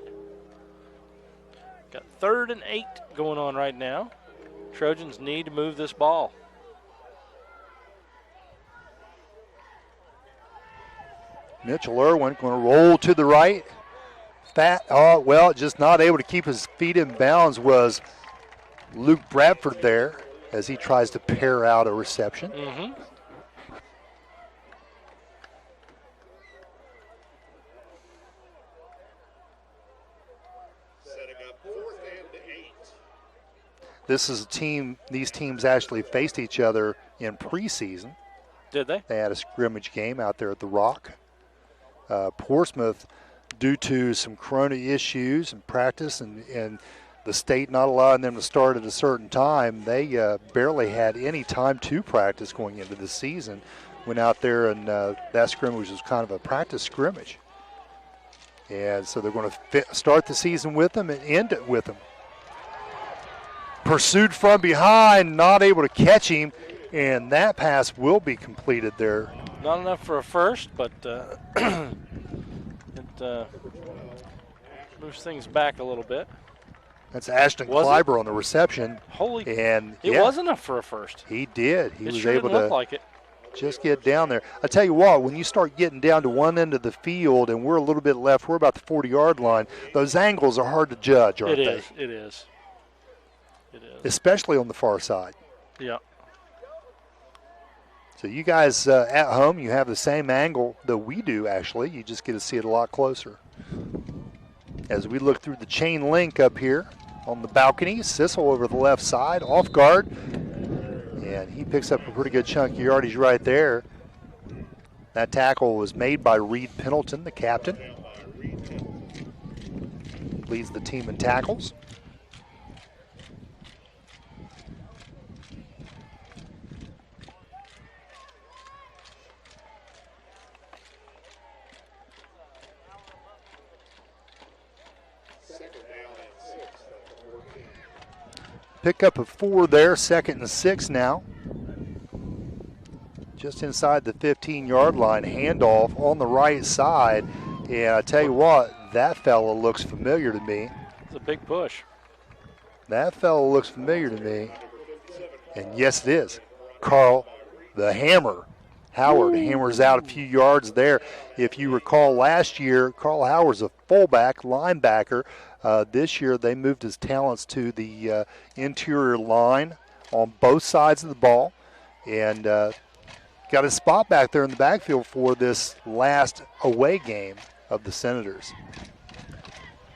Got 3rd and 8 going on right now. Trojans need to move this ball. Mitchell Irwin going to roll to the right. Just not able to keep his feet in bounds was Luke Bradford there as he tries to pair out a reception. Mm-hmm. This is a team, these teams actually faced each other in preseason. Did they? They had a scrimmage game out there at the Rock. Portsmouth, due to some corona issues and practice and the state not allowing them to start at a certain time, they barely had any time to practice going into the season. Went out there and that scrimmage was kind of a practice scrimmage. And so they're going to start the season with them and end it with them. Pursued from behind, not able to catch him, and that pass will be completed there. Not enough for a first, but it moves things back a little bit. That's Ashton Kleiber on the reception. It was enough for a first. He did. He was sure able didn't to look like it. just get down there. I tell you what, when you start getting down to one end of the field and we're a little bit left, we're about the 40-yard line, those angles are hard to judge, aren't they? It is. Especially on the far side. Yeah. So you guys at home, you have the same angle that we do, actually. You just get to see it a lot closer. As we look through the chain link up here on the balcony, Sissel over the left side, off guard. And he picks up a pretty good chunk of yardage right there. That tackle was made by Reed Pendleton, the captain. Leads the team in tackles. Pick up a 4 there, 2nd and 6 now. Just inside the 15-yard line, handoff on the right side. And I tell you what, that fella looks familiar to me. It's a big push. That fella looks familiar to me. And yes, it is. Carl the Hammer Howard hammers out a few yards there. If you recall last year, Carl Howard's a fullback, linebacker. This year they moved his talents to the interior line on both sides of the ball and got a spot back there in the backfield for this last away game of the Senators.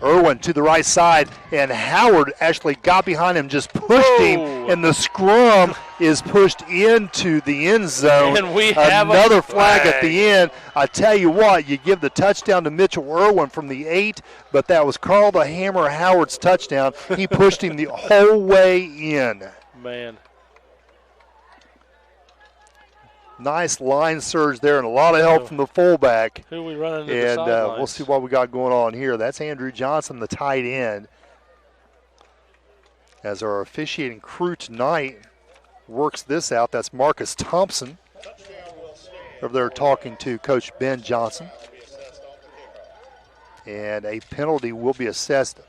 Irwin to the right side, and Howard actually got behind him, just pushed him, and the scrum is pushed into the end zone. And we have another flag at the end. I tell you what, you give the touchdown to Mitchell Irwin from the 8, but that was Carl the Hammer Howard's touchdown. He pushed him the whole way in. Man. Nice line surge there and a lot of help from the fullback. Who we running to the And sidelines? we'll see what we got going on here. That's Andrew Johnson, the tight end. As our officiating crew tonight works this out, that's Marcus Thompson over there talking to Coach Ben Johnson. And a penalty will be assessed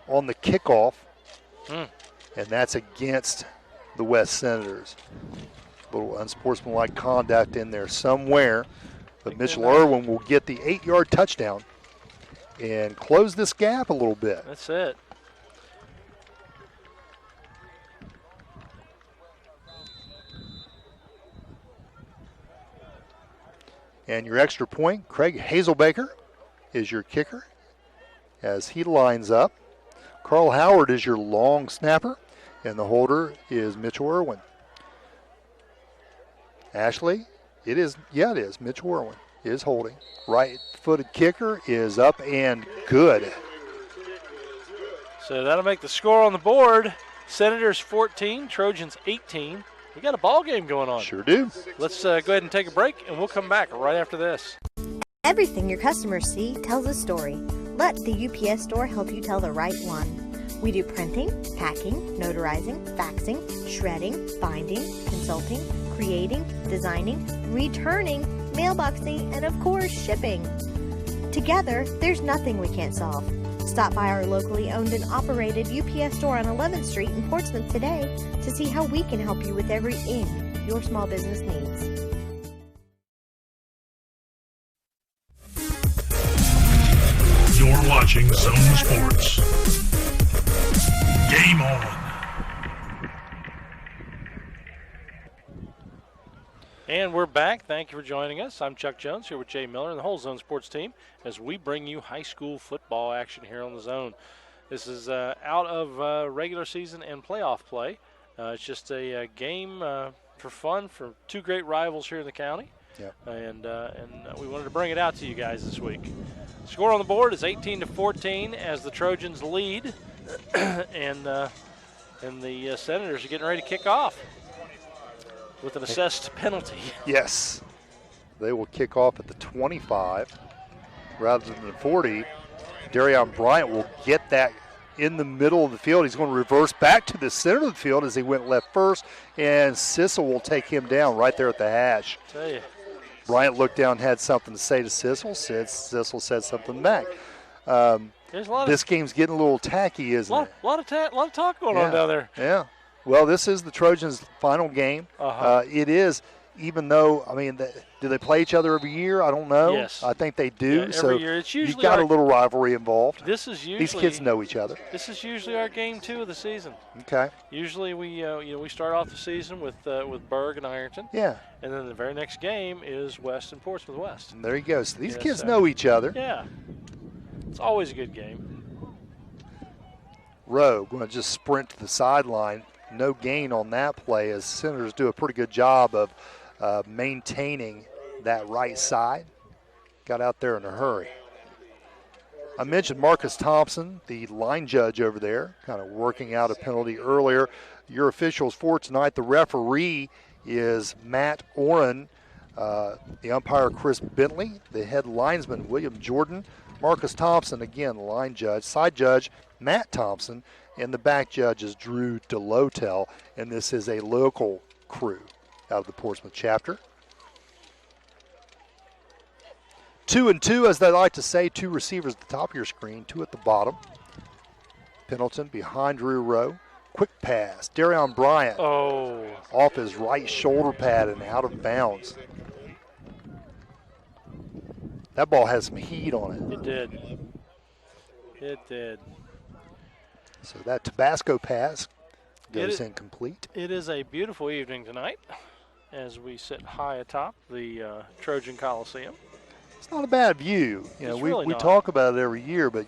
on the kickoff, and that's against the West Senators. A little unsportsmanlike conduct in there somewhere, but Mitchell Irwin will get the 8-yard touchdown and close this gap a little bit. That's it. And your extra point, Craig Hazelbaker is your kicker as he lines up. Carl Howard is your long snapper, and the holder is Mitchell Irwin. Ashley, it is Mitchell Irwin is holding. Right-footed kicker is up and good. So that'll make the score on the board. Senators 14, Trojans 18. We got a ball game going on. Sure do. Let's go ahead and take a break, and we'll come back right after this. Everything your customers see tells a story. Let the UPS store help you tell the right one. We do printing, packing, notarizing, faxing, shredding, binding, consulting, creating, designing, returning, mailboxing, and of course, shipping. Together, there's nothing we can't solve. Stop by our locally owned and operated UPS store on 11th Street in Portsmouth today to see how we can help you with everything your small business needs. You're watching Zone Sports. Game on. And we're back. Thank you for joining us. I'm Chuck Jones here with Jay Miller and the whole Zone Sports team as we bring you high school football action here on the Zone. This is out of regular season and playoff play. It's just a game for fun for two great rivals here in the county. Yep. And we wanted to bring it out to you guys this week. Score on the board is 18-14 as the Trojans lead, and the Senators are getting ready to kick off with an assessed penalty. Yes. They will kick off at the 25 rather than the 40. Darion Bryant will get that in the middle of the field. He's going to reverse back to the center of the field as he went left first, and Sissel will take him down right there at the hash. Tell you. Bryant looked down, had something to say to Sissel. Sissel said something back. This game's getting a little tacky, isn't it? A lot of talk going on down there. Yeah. Well, this is the Trojans' final game. It is, even though, do they play each other every year? I don't know. Yes. I think they do. Yeah, so every year. It's usually you've got a little rivalry involved. These kids know each other. This is usually our game 2 of the season. Okay. Usually we start off the season with Berg and Ironton. Yeah. And then the very next game is West and Portsmouth West. And there you go. So these kids know each other. Yeah. It's always a good game. Rowe going to just sprint to the sideline. No gain on that play as Senators do a pretty good job of maintaining that right side. Got out there in a hurry. I mentioned Marcus Thompson, the line judge over there, kind of working out a penalty earlier. Your officials for tonight, the referee is Matt Oren, the umpire Chris Bentley, the head linesman William Jordan, Marcus Thompson, again, line judge, side judge Matt Thompson, and the back judge is Drew DeLotel, and this is a local crew out of the Portsmouth chapter. 2 and 2, as they like to say, 2 receivers at the top of your screen, 2 at the bottom. Pendleton behind Drew Rowe. Quick pass. Darion Bryant off his right shoulder pad and out of bounds. That ball has some heat on it. It did. It did. So that Tabasco pass goes incomplete. It is a beautiful evening tonight as we sit high atop the Trojan Coliseum. It's not a bad view. We talk about it every year, but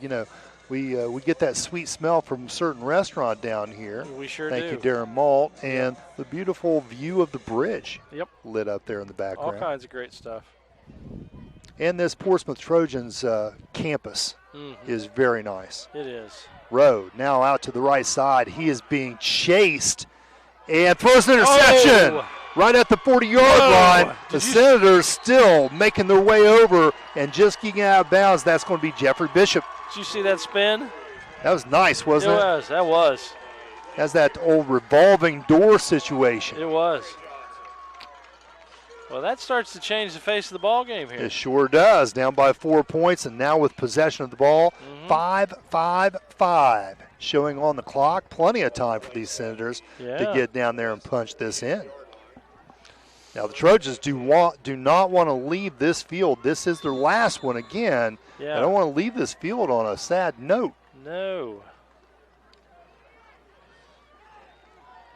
we get that sweet smell from a certain restaurant down here. We sure do. Thank you, Darren Malt, and the beautiful view of the bridge. Yep. Lit up there in the background. All kinds of great stuff. And this Portsmouth Trojans campus is very nice. It is. Rowe now out to the right side. He is being chased and throws an interception right at the 40-yard line. The Senators still making their way over and just getting out of bounds. That's going to be Jeffrey Bishop. Did you see that spin? That was nice, wasn't it? That was. That's that old revolving door situation. It was. Well, that starts to change the face of the ball game here. It sure does. Down by 4 points, and now with possession of the ball, 5-5-5. Showing on the clock, plenty of time for these Senators to get down there and punch this in. Now the Trojans do not want to leave this field. This is their last one again. Yeah. They don't want to leave this field on a sad note. No.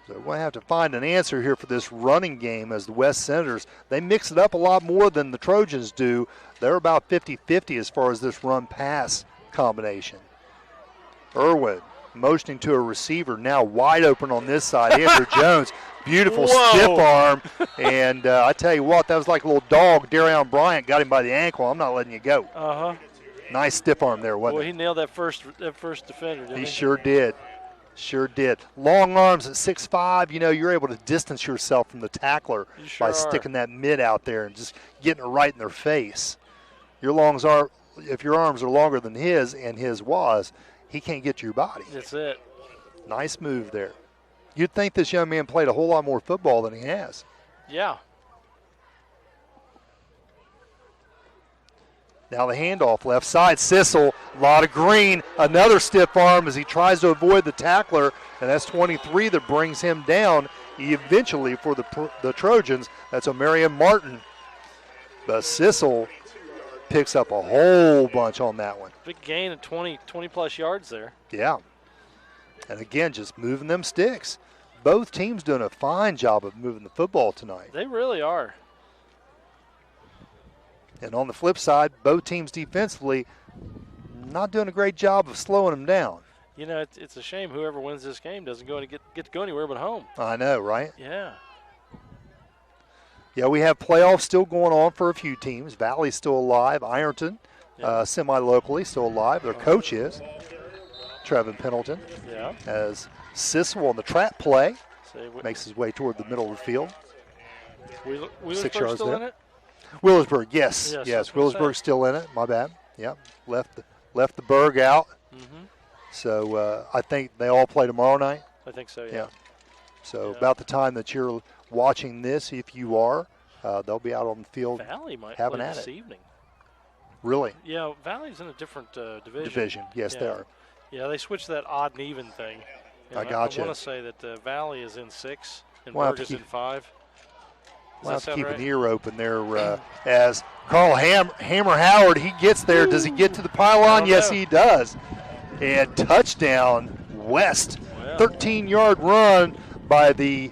So we're going to have to find an answer here for this running game as the West Senators. They mix it up a lot more than the Trojans do. They're about 50-50 as far as this run-pass combination. Irwin motioning to a receiver, now wide open on this side. Andrew Jones, beautiful stiff arm. And I tell you what, that was like a little dog. Darion Bryant got him by the ankle. I'm not letting you go. Uh-huh. Nice stiff arm there, wasn't Boy, he nailed that first defender, didn't he? He sure did. Sure did. Long arms at 6'5", you know, you're able to distance yourself from the tackler by sticking that mid out there and just getting it right in their face. If your arms are longer than his, and his was, he can't get to your body. That's it. Nice move there. You'd think this young man played a whole lot more football than he has. Yeah. Now the handoff left side. Sissel, a lot of green. Another stiff arm as he tries to avoid the tackler, and that's 23 that brings him down eventually for the Trojans. That's Omarion Martin. But Sissel picks up a whole bunch on that one. Big gain of 20-plus yards there. Yeah. And again, just moving them sticks. Both teams doing a fine job of moving the football tonight. They really are. And on the flip side, both teams defensively not doing a great job of slowing them down. You know, it's a shame whoever wins this game doesn't get to go anywhere but home. I know, right? Yeah. Yeah, we have playoffs still going on for a few teams. Valley's still alive. Ironton, semi-locally, still alive. Their coach is Trevin Pendleton. Yeah. As Sissel on the trap play makes his way toward the middle of the field. 6 yards still there. In it? Willisburg, yes. Willisburg's still in it. My bad. Yep. Left the Berg out. Mm-hmm. So I think they all play tomorrow night. I think so, yeah. So about the time that you're watching this, if you are, they'll be out on the field. Valley might having play at this it. evening. Really? Yeah, Valley's in a different division. Yes, they are. Yeah, they switched that odd and even thing. I got you. I want to say that Valley is in 6 and We'll Berg is in 5. We'll have to keep an ear open there as Carl Hammer Howard, he gets there. Does he get to the pylon? Yes, he does. And touchdown, West. 13-yard run by the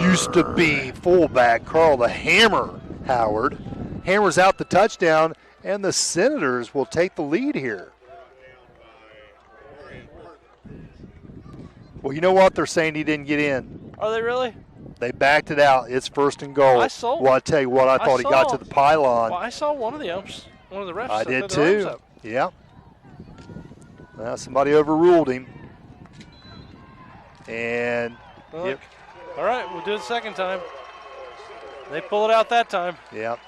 used-to-be fullback, Carl the Hammer Howard. Hammers out the touchdown, and the Senators will take the lead here. Well, you know what? They're saying he didn't get in. Are they really? They backed it out. It's 1st and goal. Well, I tell you what, I thought he got to the pylon. Well, I saw one of the refs. I did too. Yeah. Well, somebody overruled him. And all right, we'll do it the second time. They pull it out that time. Yep.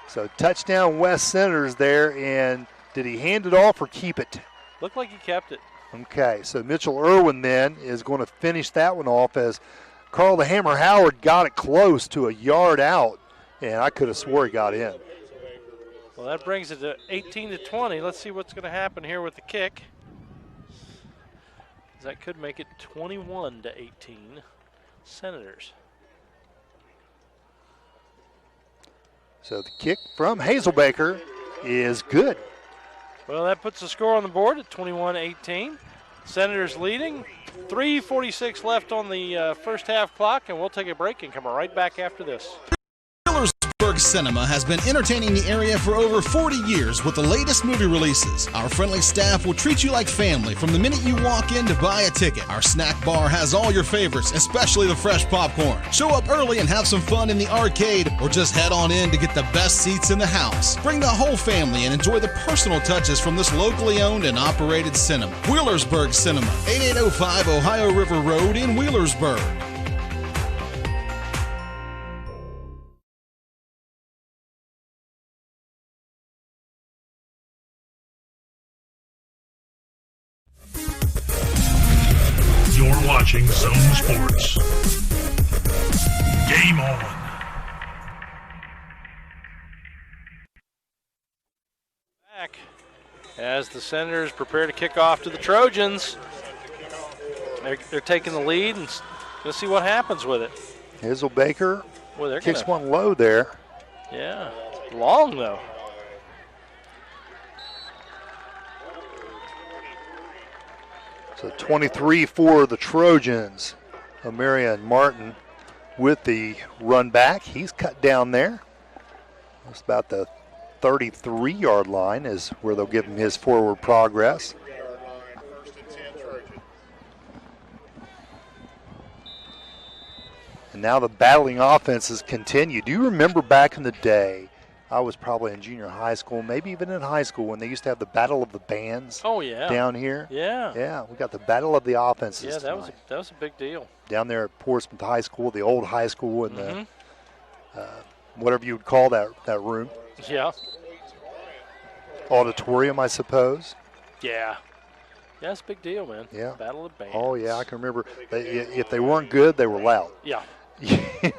So touchdown West Senators there, and did he hand it off or keep it? Looked like he kept it. Okay, so Mitchell Irwin then is going to finish that one off as Carl the Hammer Howard got it close to a yard out, and I could have swore he got in. Well, that brings it to 18-20. Let's see what's going to happen here with the kick. That could make it 21-18. Senators. So the kick from Hazelbaker is good. Well, that puts the score on the board at 21-18. Senators leading. 3:46 left on the first half clock, and we'll take a break and come right back after this. Wheelersburg Cinema has been entertaining the area for over 40 years with the latest movie releases. Our friendly staff will treat you like family from the minute you walk in to buy a ticket. Our snack bar has all your favorites, especially the fresh popcorn. Show up early and have some fun in the arcade, or just head on in to get the best seats in the house. Bring the whole family and enjoy the personal touches from this locally owned and operated cinema. Wheelersburg Cinema, 8805 Ohio River Road in Wheelersburg. You're watching Zone Sports. Game on. Back as the Senators prepare to kick off to the Trojans. They're taking the lead and going to see what happens with it. Hazel Baker Well, kicks one low there. Yeah, long though. So 23 for the Trojans. Omarion Martin with the run back. He's cut down there. That's about the 33-yard line is where they'll give him his forward progress. And now the battling offenses continue. Do you remember back in the day, I was probably in junior high school, maybe even in high school, when they used to have the Battle of the Bands down here? Yeah. Yeah, we got the Battle of the Offenses Yeah, that tonight. was a big deal. Down there at Portsmouth High School, the old high school, and the whatever you would call that room. Yeah. Auditorium, I suppose. Yeah. Yeah, it's a big deal, man. Yeah. Battle of Bands. Oh, yeah, I can remember. If they weren't good, they were loud. Yeah.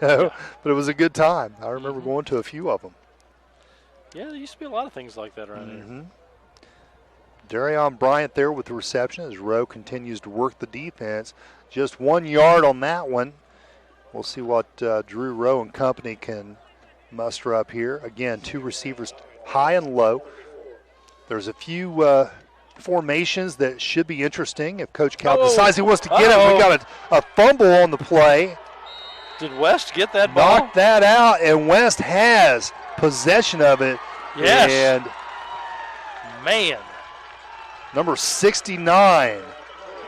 But it was a good time. I remember going to a few of them. Yeah, there used to be a lot of things like that around here. Darion Bryant there with the reception as Rowe continues to work the defense. Just 1 yard on that one. We'll see what Drew Rowe and company can muster up here. Again, two receivers high and low. There's a few formations that should be interesting if Coach Cal decides he wants to get it. We got a fumble on the play. Did West get that ball? Knocked that out, and West has possession of it. Yes. And man, number 69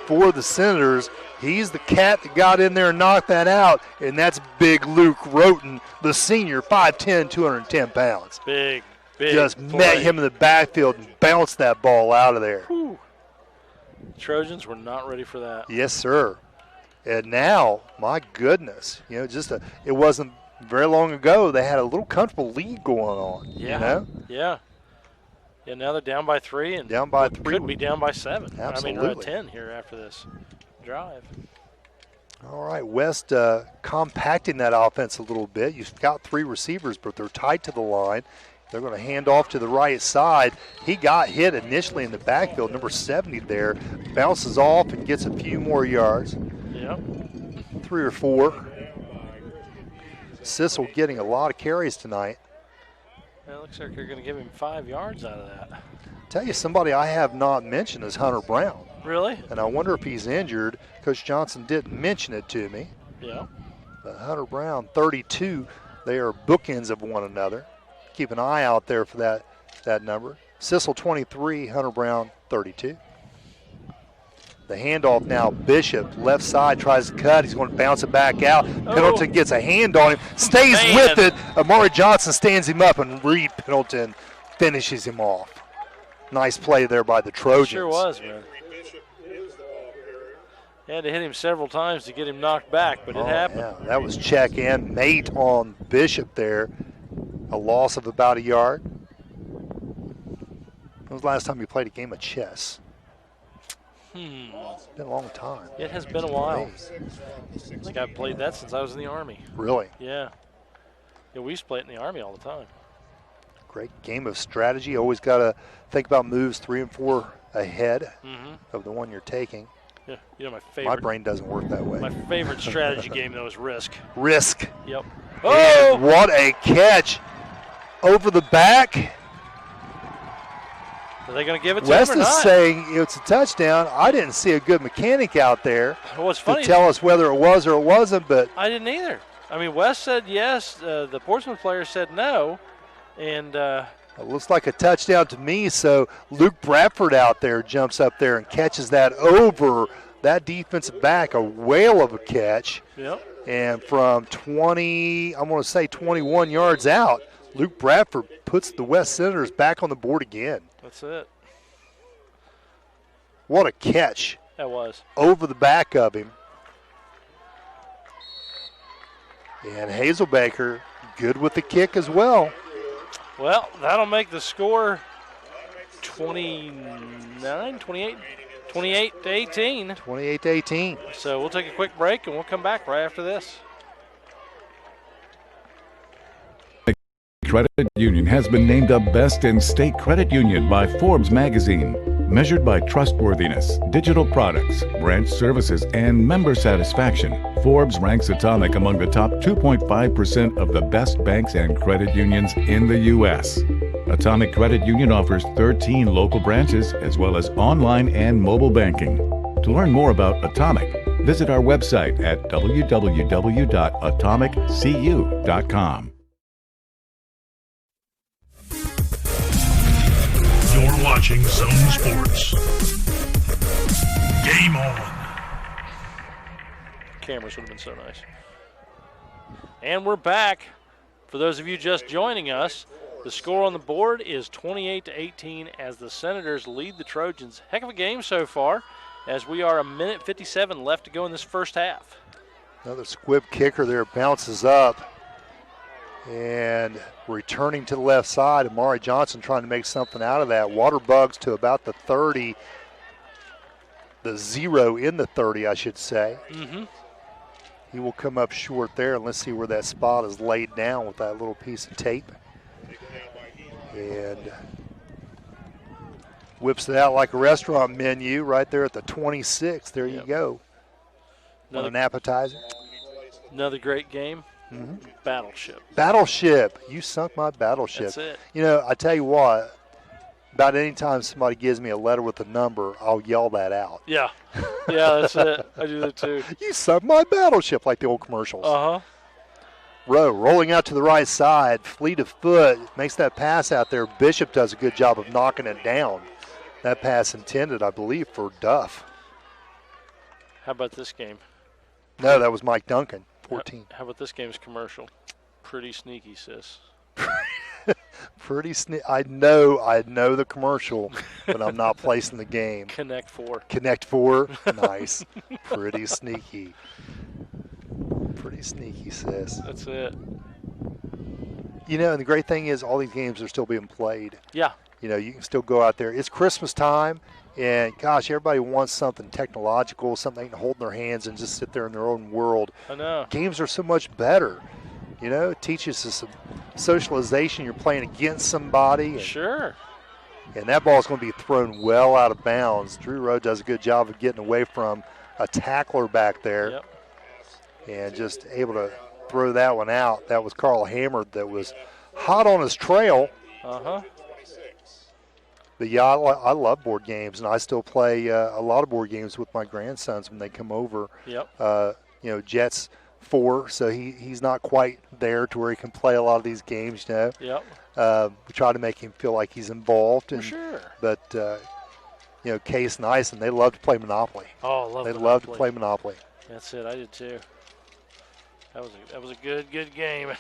for the Senators. He's the cat that got in there and knocked that out, and that's big Luke Roten, the senior, 5'10", 210 pounds. Big Just play. met him in the backfield and bounced that ball out of there. Whew. Trojans were not ready for that. Yes, sir. And now, my goodness, it wasn't very long ago they had a little comfortable lead going on. Yeah. Yeah. Yeah, now they're down by 3 and down by 3. Could be down by 7. Absolutely. I mean, 10 here after this drive. All right, West compacting that offense a little bit. You've got 3 receivers, but they're tight to the line. They're going to hand off to the right side. He got hit initially in the backfield. Number 70 there bounces off and gets a few more yards. Yep. 3 or 4. Sissel getting a lot of carries tonight. It looks like they're going to give him 5 yards out of that. Tell you, somebody I have not mentioned is Hunter Brown. Really? And I wonder if he's injured. Coach Johnson didn't mention it to me. Yeah. But Hunter Brown, 32, they are bookends of one another. Keep an eye out there for that number. Sissel, 23, Hunter Brown, 32. The handoff now, Bishop, left side, tries to cut. He's going to bounce it back out. Pendleton gets a hand on him, stays with it. Amari Johnson stands him up, and Reed Pendleton finishes him off. Nice play there by the Trojans. Sure was, man. Had to hit him several times to get him knocked back, but it happened. Yeah, that was check and mate on Bishop there. A loss of about a yard. When was the last time you played a game of chess? It's been a long time. It has been a while. I think I've played that since I was in the Army. Really? Yeah. Yeah, we used to play it in the Army all the time. Great game of strategy. Always got to think about moves 3 and 4 ahead of the one you're taking. Yeah, my favorite. My brain doesn't work that way. My favorite strategy game, though, is Risk. Risk. Yep. Oh! And what a catch. Over the back. Are they going to give it to West him or is not? saying it's a touchdown. I didn't see a good mechanic out there funny to tell us whether it was or it wasn't, but I didn't either. I mean, West said yes. The Portsmouth player said no. And it looks like a touchdown to me, so Luke Bradford out there jumps up there and catches that over that defensive back, a whale of a catch. Yep. And from 20, I'm going to say 21 yards out, Luke Bradford puts the West Senators back on the board again. That's it. What a catch. That was. Over the back of him. And Hazelbaker good with the kick as well. Well, that'll make the score 28 to 18. 28 to 18. So we'll take a quick break and we'll come back right after this. Credit Union has been named a Best in State Credit Union by Forbes magazine. Measured by trustworthiness, digital products, branch services, and member satisfaction, Forbes ranks Atomic among the top 2.5% of the best banks and credit unions in the U.S. Atomic Credit Union offers 13 local branches as well as online and mobile banking. To learn more about Atomic, visit our website at www.atomiccu.com. You're watching Zone Sports. Game on. Cameras would have been so nice. And we're back. For those of you just joining us, the score on the board is 28-18 as the Senators lead the Trojans. Heck of a game so far, as we are a minute 57 left to go in this first half. Another squib kicker there bounces up. And returning to the left side, Amari Johnson trying to make something out of that. Water bugs to about the 30, the 0 in the 30, I should say. Mm-hmm. He will come up short there, and let's see where that spot is laid down with that little piece of tape. And whips it out like a restaurant menu right there at the 26. There you go. On an appetizer. Another great game. Mm-hmm. Battleship. Battleship. You sunk my battleship. That's it. You know, I tell you what, about any time somebody gives me a letter with a number, I'll yell that out. Yeah. Yeah, that's it. I do that too. You sunk my battleship, like the old commercials. Uh-huh. Rowe rolling out to the right side, fleet of foot, makes that pass out there. Bishop does a good job of knocking it down. That pass intended, I believe, for Duff. How about this game? No, that was Mike Duncan, 14. How about this game's commercial? Pretty sneaky, sis. Pretty sneaky. I know the commercial, but I'm not placing the game. Connect 4. Connect 4. Nice. Pretty sneaky. Pretty sneaky, sis. That's it. You know, and the great thing is all these games are still being played. Yeah. You know, you can still go out there. It's Christmas time, and, gosh, everybody wants something technological, something they can hold in their hands and just sit there in their own world. I know. Games are so much better. You know, it teaches us some socialization. You're playing against somebody. And, sure. And that ball's going to be thrown well out of bounds. Drew Rowe does a good job of getting away from a tackler back there. Yep. And just able to throw that one out. That was Carl Hammer that was hot on his trail. Uh-huh. But, yeah, I love board games, and I still play a lot of board games with my grandsons when they come over. Yep. You know, Jets 4, so he's not quite there to where he can play a lot of these games, you know. Yep. We try to make him feel like he's involved. And, sure. But, you know, Case and Ison, they love to play Monopoly. Oh, I love They Monopoly. love to play Monopoly. That's it. I did too. That was a good game.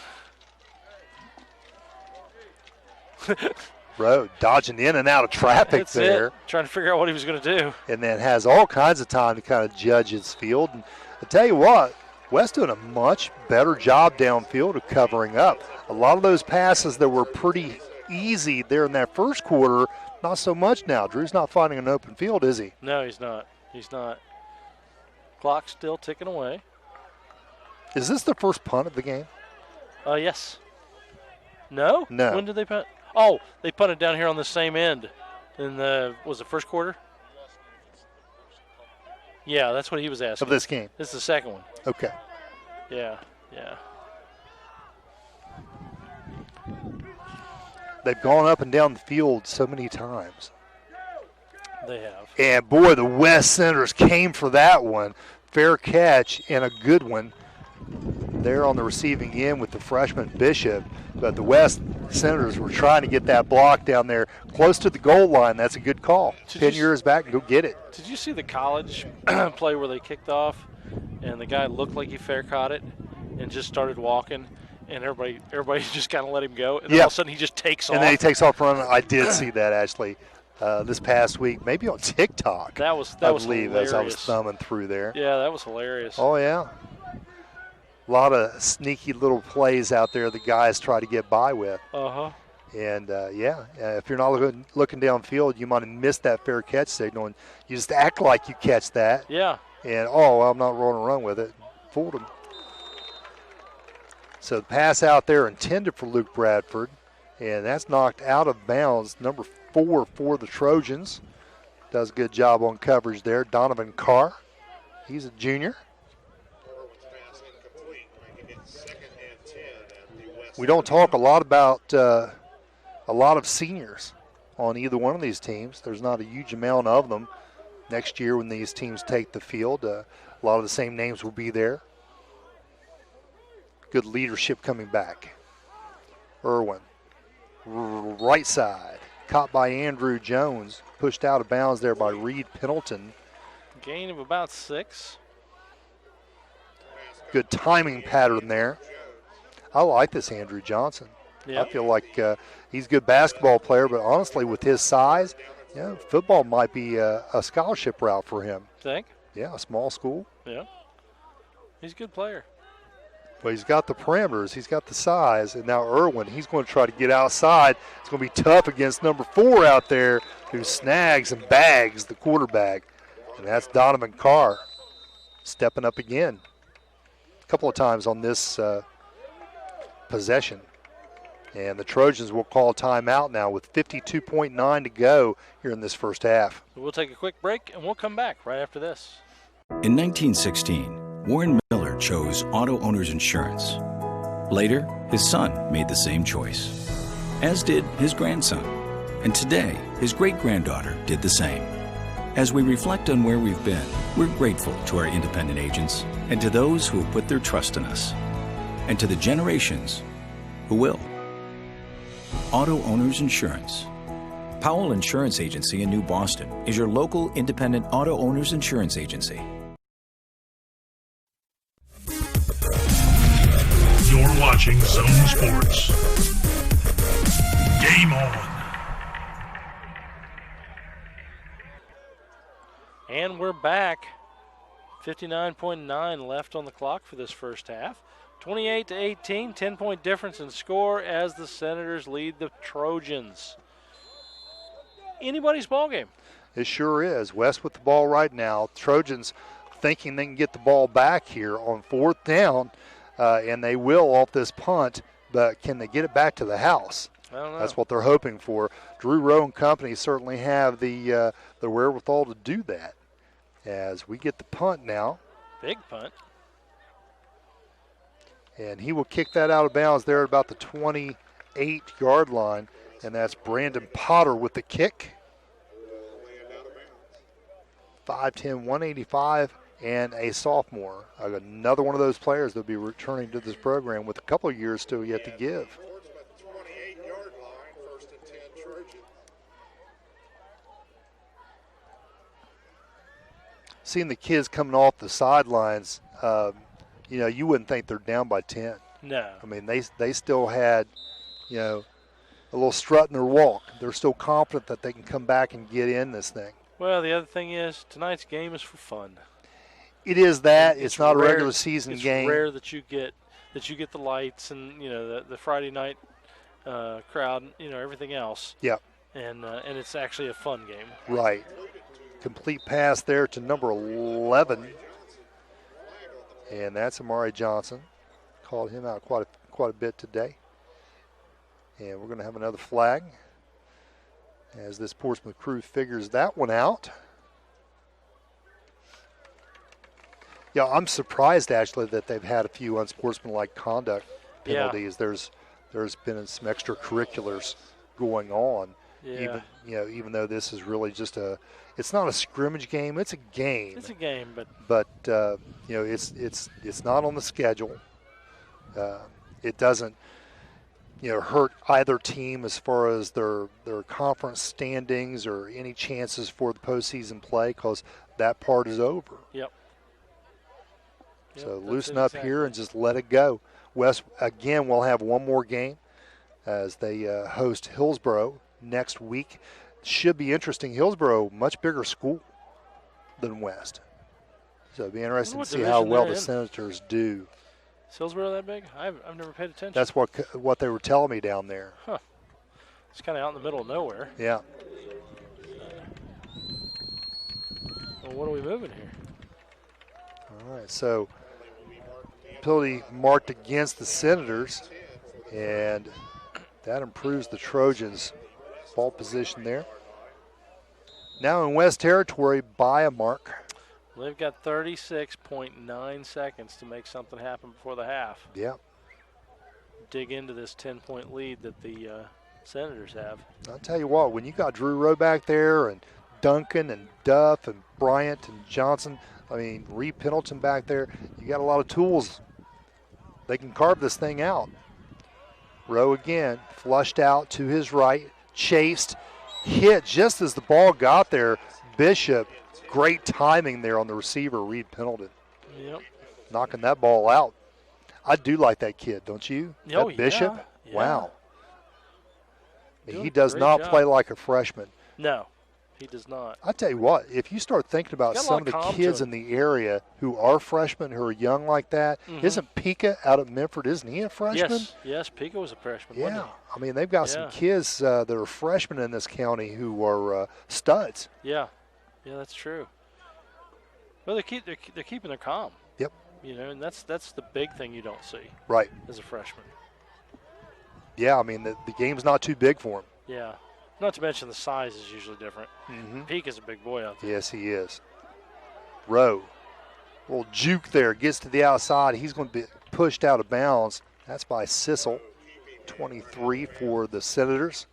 Rowe dodging in and out of traffic. That's there. It. Trying to figure out what he was going to do. And then has all kinds of time to kind of judge his field. And I tell you what, West doing a much better job downfield of covering up. A lot of those passes that were pretty easy there in that first quarter, not so much now. Drew's not finding an open field, is he? No, he's not. He's not. Clock's still ticking away. Is this the first punt of the game? Yes. No? No. When did they punt? Oh, they punted down here on the same end in was the first quarter? Yeah, that's what he was asking. Of this game? This is the second one. Okay. Yeah, yeah. They've gone up and down the field so many times. They have. And, boy, the West Senators came for that one. Fair catch and a good one. There on the receiving end with the freshman Bishop. But the West Senators were trying to get that block down there close to the goal line. That's a good call. Pin yours back and go get it. Did you see the college play where they kicked off and the guy looked like he fair caught it and just started walking and everybody just kind of let him go and then all of a sudden he just takes off. And then he takes off running. I did see that actually this past week, maybe on TikTok. That was hilarious. As I was hilarious. thumbing through there. Yeah, that was hilarious. Oh, yeah. A lot of sneaky little plays out there the guys try to get by with. Uh-huh. And, if you're not looking downfield, you might have missed that fair catch signal, and you just act like you catch that. Yeah. And, I'm not rolling around with it. Fooled him. So the pass out there intended for Luke Bradford. And that's knocked out of bounds. Number 4 for the Trojans. Does a good job on coverage there. Donovan Carr. He's a junior. We don't talk a lot about a lot of seniors on either one of these teams. There's not a huge amount of them. Next year when these teams take the field, a lot of the same names will be there. Good leadership coming back. Irwin, right side, caught by Andrew Jones, pushed out of bounds there by Reed Pendleton. Gain of about 6. Good timing pattern there. I like this Andrew Johnson. Yep. I feel like he's a good basketball player, but honestly, with his size, football might be a scholarship route for him. Think? Yeah, a small school. Yeah. He's a good player. But he's got the parameters, he's got the size, and now Irwin, he's going to try to get outside. It's going to be tough against number 4 out there who snags and bags the quarterback, and that's Donovan Carr stepping up again a couple of times on this possession. And the Trojans will call timeout now with 52.9 to go here in this first half. We'll take a quick break, and we'll come back right after this. In 1916, Warren Miller chose Auto Owners Insurance. Later, his son made the same choice, as did his grandson. And today, his great-granddaughter did the same. As we reflect on where we've been, we're grateful to our independent agents and to those who have put their trust in us, and to the generations who will. Auto Owners Insurance. Powell Insurance Agency in New Boston is your local independent auto owners insurance agency. You're watching Zone Sports. Game on. And we're back. 59.9 left on the clock for this first half. 28-18, 10-point difference in score as the Senators lead the Trojans. Anybody's ball game. It sure is. West with the ball right now. Trojans thinking they can get the ball back here on 4th down, and they will off this punt, but can they get it back to the house? I don't know. That's what they're hoping for. Drew Rowe and company certainly have the wherewithal to do that. As we get the punt now. Big punt. And he will kick that out of bounds there at about the 28-yard line. And that's Brandon Potter with the kick. 5'10", 185, and a sophomore. Another one of those players that will be returning to this program with a couple of years still yet to give. Seeing the kids coming off the sidelines, you wouldn't think they're down by 10. No. I mean, they still had, a little strut in their walk. They're still confident that they can come back and get in this thing. Well, the other thing is tonight's game is for fun. It is that. It's not rare, a regular season game. It's rare that you get the lights and the Friday night crowd, everything else. Yeah. And it's actually a fun game. Right. Complete pass there to number 11. And that's Amari Johnson. Called him out quite a bit today. And we're going to have another flag as this Portsmouth crew figures that one out. Yeah, I'm surprised actually that they've had a few unsportsmanlike conduct penalties. Yeah. There's been some extracurriculars going on. Yeah. Even though this is really just it's not a scrimmage game. It's a game. It's a game, but it's not on the schedule. It doesn't hurt either team as far as their conference standings or any chances for the postseason play, because that part is over. Yep. So loosen up here and just let it go. West again will have one more game as they host Hillsborough next week. Should be interesting. Hillsborough, much bigger school than West. So it'll be interesting to see how well the Senators do. Is Hillsborough that big? I've never paid attention. That's what they were telling me down there. Huh. It's kind of out in the middle of nowhere. Yeah. Well, what are we moving here? All right, so penalty marked against the Senators, and That improves the Trojans' ball position there. Now in West territory by a mark. They've got 36.9 seconds to make something happen before the half. Yeah. Dig into this 10-point lead that the Senators have. I'll tell you what, when you got Drew Rowe back there and Duncan and Duff and Bryant and Johnson, I mean, Reed Pendleton back there, you got a lot of tools. They can carve this thing out. Rowe again, flushed out to his right, chased, hit just as the ball got there. Bishop, great timing there on the receiver, Reed Pendleton. Yep. Knocking that ball out. I do like that kid, don't you? Oh, that Bishop? Yeah. Wow. Doing He does not job. play like a freshman. No, he does not. I tell you what, if you start thinking about some of the kids in the area who are freshmen, who are young like that, isn't Pika out of Memphis? Isn't he a freshman? Yes, Pika was a freshman. Yeah, Wasn't I mean they've got some kids that are freshmen in this county who are studs. Yeah, that's true. Well, they're keeping their calm. Yep. You know, and that's the big thing you don't see. Right. As a freshman. Yeah, I mean the game's not too big for him. Yeah. Not to mention the size is usually different. Peak is a big boy out there. Yes, he is. Rowe, little juke there, gets to the outside. He's going to be pushed out of bounds. That's by Sissel, 23 for the Senators.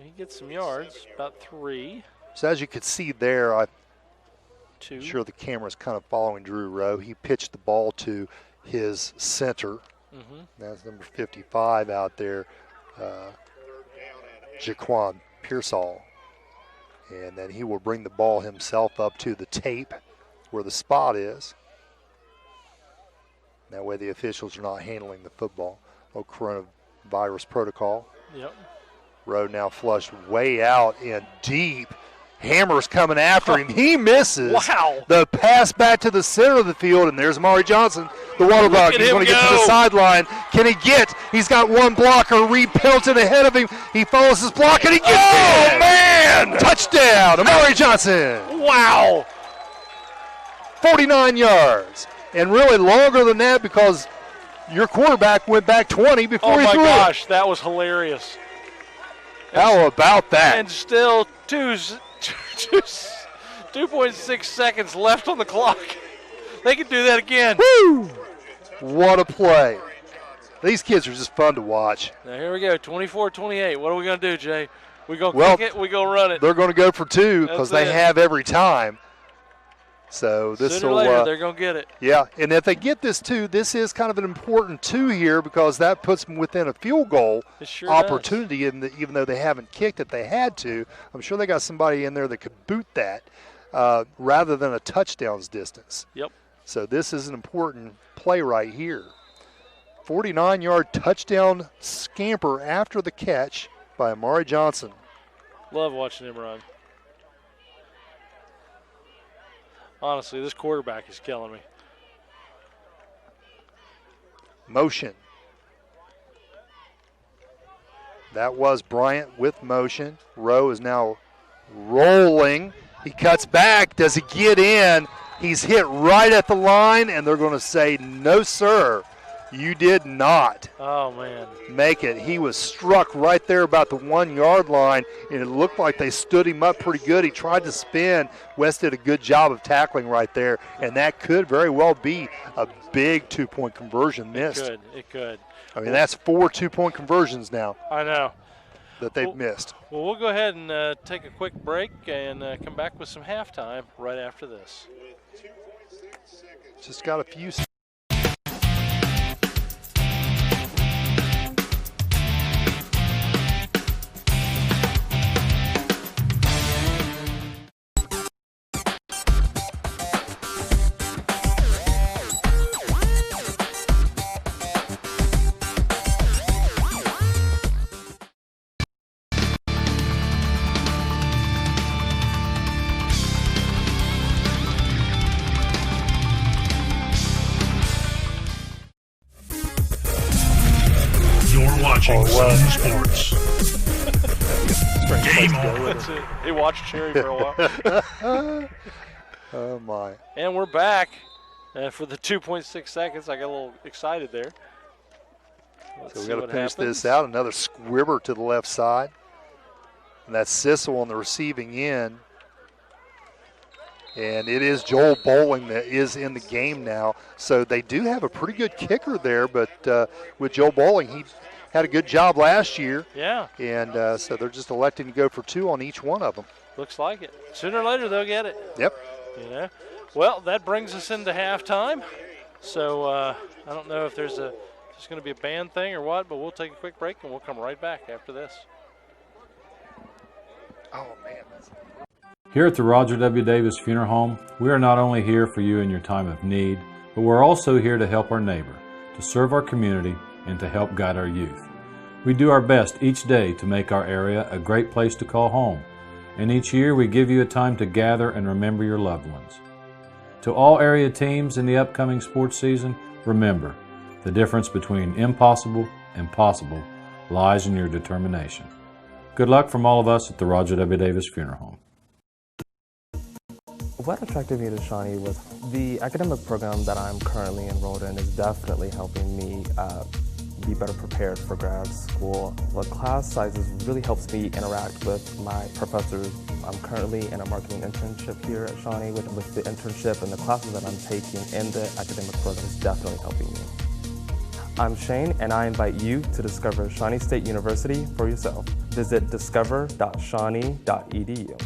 He gets some yards, about 3. So as you could see there, I'm 2. sure the camera's kind of following Drew Rowe. He pitched the ball to his center. That's number 55 out there, Jaquan Pearsall. And then he will bring the ball himself up to the tape where the spot is. That way the officials are not handling the football. No coronavirus protocol. Yep. Rowe now flushed way out and deep. Hammer's coming after him. He misses. Wow. The pass back to the center of the field, and there's Amari Johnson, the water bug. He's going to get to the sideline. Can he get? He's got one blocker. Reed Pendleton ahead of him. He follows his block, and he gets it. Man! Touchdown, Amari Johnson. Wow. 49 yards. And really longer than that because your quarterback went back 20 before he threw it. Oh, my gosh. That was hilarious. How about that? And still 2.6 seconds left on the clock. They can do that again. Woo! What a play. These kids are just fun to watch. Now here we go, 24-28. What are we going to do, Jay? We going to kick it? We going to run it? They're going to go for 2 because they have every time. So this sooner or later, they're going to get it. Yeah, and if they get this 2, this is kind of an important 2 here because that puts them within a field goal opportunity. Even though they haven't kicked it, they had to. I'm sure they got somebody in there that could boot that rather than a touchdowns distance. Yep. So this is an important play right here. 49-yard touchdown scamper after the catch by Amari Johnson. Love watching him run. Honestly, this quarterback is killing me. Motion. That was Bryant with motion. Rowe is now rolling. He cuts back. Does he get in? He's hit right at the line, and they're going to say, no, sir, you did not make it. He was struck right there about the 1-yard line, and it looked like they stood him up pretty good. He tried to spin. West did a good job of tackling right there, and that could very well be a big 2-point conversion missed. It could. I mean, that's 4 2-point conversions now. I know. That they've missed. Well, we'll go ahead and take a quick break and come back with some halftime right after this. Just got a few. Watching Zone Sports. Game on. He watched Cherry for a while. Oh, my. And we're back. for the 2.6 seconds, I got a little excited there. So we got to finish this out. Another squibber to the left side. And that's Sissel on the receiving end. And it is Joel Bowling that is in the game now. So they do have a pretty good kicker there, but with Joel Bowling, he had a good job last year. Yeah. And so they're just electing to go for 2 on each one of them. Looks like it. Sooner or later, they'll get it. Yep. You know. Well, that brings us into halftime. So I don't know if there's going to be a band thing or what, but we'll take a quick break and we'll come right back after this. Oh, man. Here at the Roger W. Davis Funeral Home, we are not only here for you in your time of need, but we're also here to help our neighbor, to serve our community, and to help guide our youth. We do our best each day to make our area a great place to call home, and each year we give you a time to gather and remember your loved ones. To all area teams in the upcoming sports season, remember, the difference between impossible and possible lies in your determination. Good luck from all of us at the Roger W. Davis Funeral Home. What attracted me to Shawnee was the academic program that I'm currently enrolled in is definitely helping me be better prepared for grad school. The class sizes really helps me interact with my professors. I'm currently in a marketing internship here at Shawnee with the internship and the classes that I'm taking in the academic program is definitely helping me. I'm Shane, and I invite you to discover Shawnee State University for yourself. Visit discover.shawnee.edu.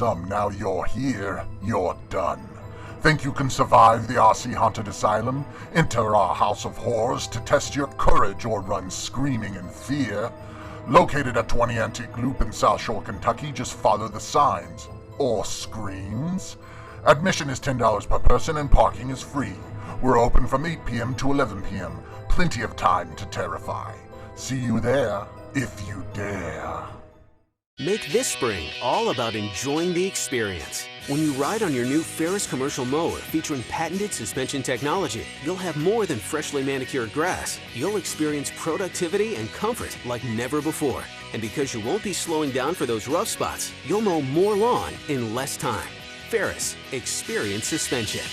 some, now you're here, you're done. Think you can survive the RC Haunted Asylum? Enter our House of Horrors to test your courage or run screaming in fear. Located at 20 Antique Loop in South Shore, Kentucky, just follow the signs. Or screens. Admission is $10 per person and parking is free. We're open from 8 p.m. to 11 p.m. Plenty of time to terrify. See you there, if you dare. Make this spring all about enjoying the experience. When you ride on your new Ferris commercial mower featuring patented suspension technology, you'll have more than freshly manicured grass. You'll experience productivity and comfort like never before. And because you won't be slowing down for those rough spots, you'll mow more lawn in less time. Ferris, experience suspension.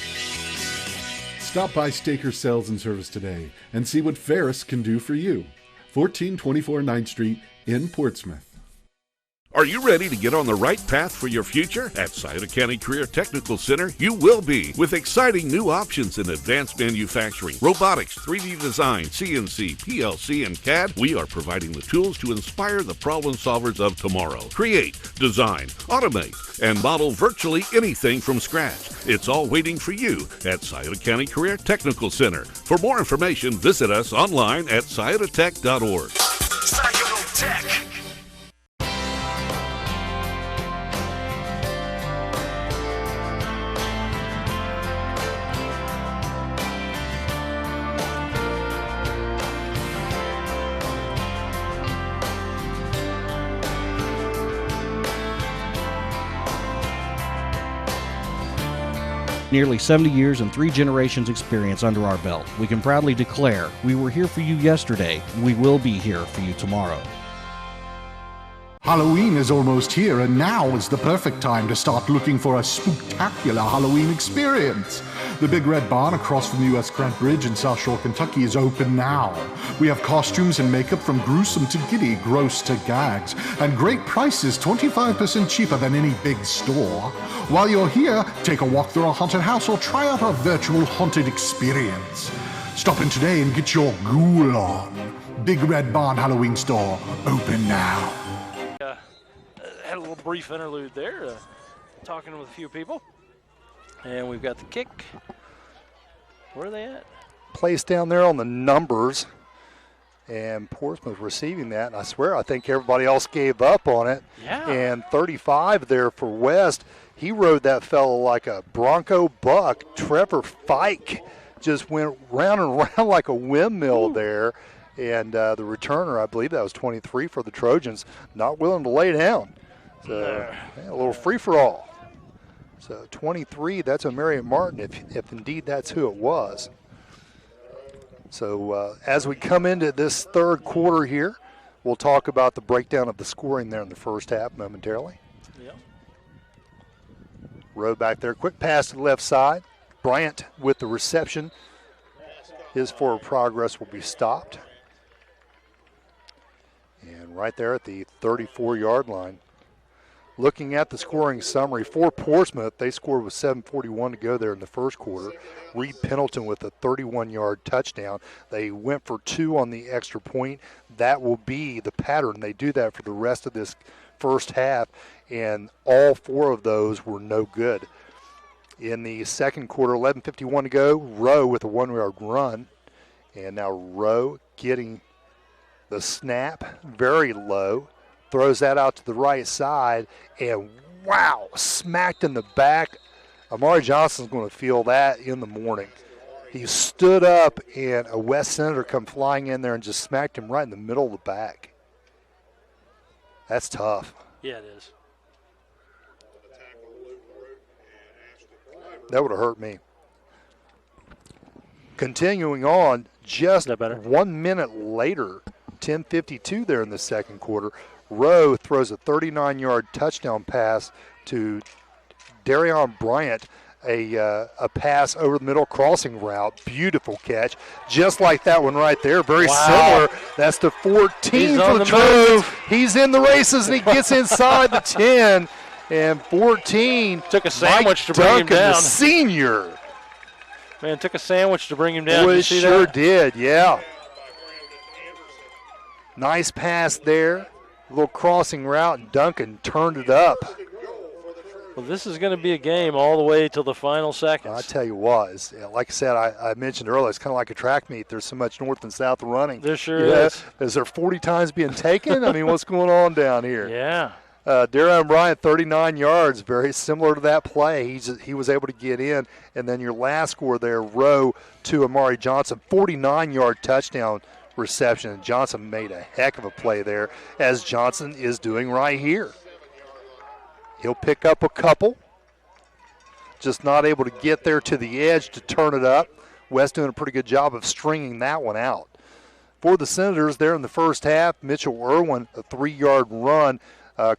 Stop by Staker Sales and Service today and see what Ferris can do for you. 1424 9th Street in Portsmouth. Are you ready to get on the right path for your future? At Scioto County Career Technical Center, you will be, with exciting new options in advanced manufacturing, robotics, 3D design, CNC, PLC, and CAD. We are providing the tools to inspire the problem solvers of tomorrow. Create, design, automate, and model virtually anything from scratch. It's all waiting for you at Scioto County Career Technical Center. For more information, visit us online at sciototech.org. Scioto Tech. Nearly 70 years and 3 generations experience under our belt. We can proudly declare we were here for you yesterday, and we will be here for you tomorrow. Halloween is almost here, and now is the perfect time to start looking for a spectacular Halloween experience. The Big Red Barn across from the U.S. Grant Bridge in South Shore, Kentucky is open now. We have costumes and makeup from gruesome to giddy, gross to gags, and great prices 25% cheaper than any big store. While you're here, take a walk through our haunted house or try out our virtual haunted experience. Stop in today and get your ghoul on. Big Red Barn Halloween store, open now. Had a little brief interlude there, talking with a few people. And we've got the kick. Where are they at? Placed down there on the numbers. And Portsmouth receiving that. And I swear, I think everybody else gave up on it. Yeah. And 35 there for West. He rode that fellow like a Bronco buck. Trevor Fike just went round and round like a windmill there. And the returner, I believe that was 23 for the Trojans, not willing to lay down. So a little free-for-all. So 23, that's a Marriott Martin, if indeed that's who it was. So as we come into this third quarter here, we'll talk about the breakdown of the scoring there in the first half momentarily. Yep. Rowe back there, quick pass to the left side. Bryant with the reception. His forward progress will be stopped. And right there at the 34-yard line. Looking at the scoring summary for Portsmouth, they scored with 7:41 to go there in the first quarter. Reed Pendleton with a 31-yard touchdown. They went for 2 on the extra point. That will be the pattern. They do that for the rest of this first half, and all 4 of those were no good. In the second quarter, 11:51 to go, Rowe with a 1-yard run. And now Rowe getting the snap very low. Throws that out to the right side, and wow, smacked in the back. Amari Johnson's going to feel that in the morning. He stood up, and a West Senator come flying in there and just smacked him right in the middle of the back. That's tough. Yeah, it is. That would have hurt me. Continuing on, just 1 minute later, 10:52 there in the second quarter, Rowe throws a 39-yard touchdown pass to Darion Bryant, a pass over the middle crossing route. Beautiful catch. Just like that one right there. Very similar. That's the 14 for the Trojans. He's in the races, and he gets inside the 10. And 14. Took a sandwich to bring him Duncan, down. The senior. Man, took a sandwich to bring him down. Boy, Did you it see sure that? did, yeah. Nice pass there. A little crossing route, and Duncan turned it up. Well, this is going to be a game all the way till the final seconds. I tell you what, like I said, I mentioned earlier, it's kind of like a track meet. There's so much north and south running. There sure is. Is there 40 times being taken? I mean, what's going on down here? Yeah. Darren Bryant, 39 yards, very similar to that play. He was able to get in. And then your last score there, Rowe to Amari Johnson, 49-yard touchdown reception. And Johnson made a heck of a play there, as Johnson is doing right here. He'll pick up a couple, just not able to get there to the edge to turn it up. West doing a pretty good job of stringing that one out. For the Senators there in the first half, Mitchell Irwin, a 3-yard run.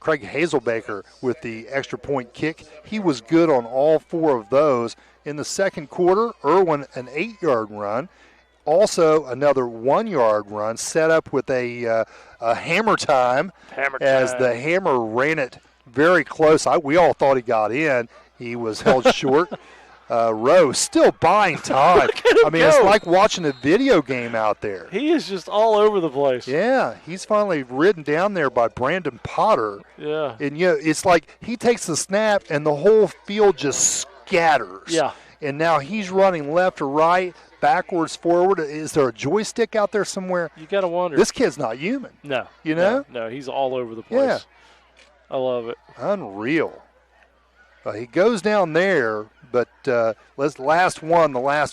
Craig Hazelbaker with the extra point kick. He was good on all 4 of those. In the second quarter, Irwin, an 8-yard run. Also another 1-yard run set up with a hammer time. As the hammer ran it very close. We all thought he got in. He was held short. Rowe still buying time. I mean, it's like watching a video game out there. He is just all over the place. Yeah, he's finally ridden down there by Brandon Potter. Yeah. And, it's like he takes the snap and the whole field just scatters. Yeah. And now he's running left or right, backwards, forward. Is there a joystick out there somewhere? You got to wonder. This kid's not human. No. You know? No, he's all over the place. Yeah. I love it. Unreal. He goes down there, but the last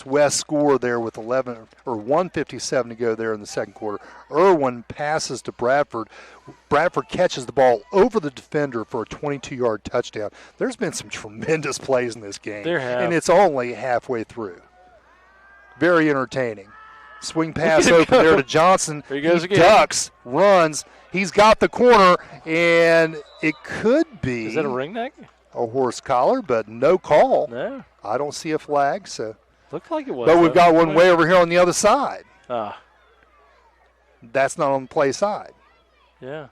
West score there with 1:57 to go there in the second quarter. Irwin passes to Bradford. Bradford catches the ball over the defender for a 22-yard touchdown. There's been some tremendous plays in this game. There have. And it's only halfway through. Very entertaining. Swing pass open there to Johnson. There he goes again. Ducks, runs. He's got the corner, and it could be. Is that a ringneck? A horse collar, but no call. No. I don't see a flag, so. Looked like it was. But we've got one way over here on the other side. Ah. That's not on the play side. Yeah.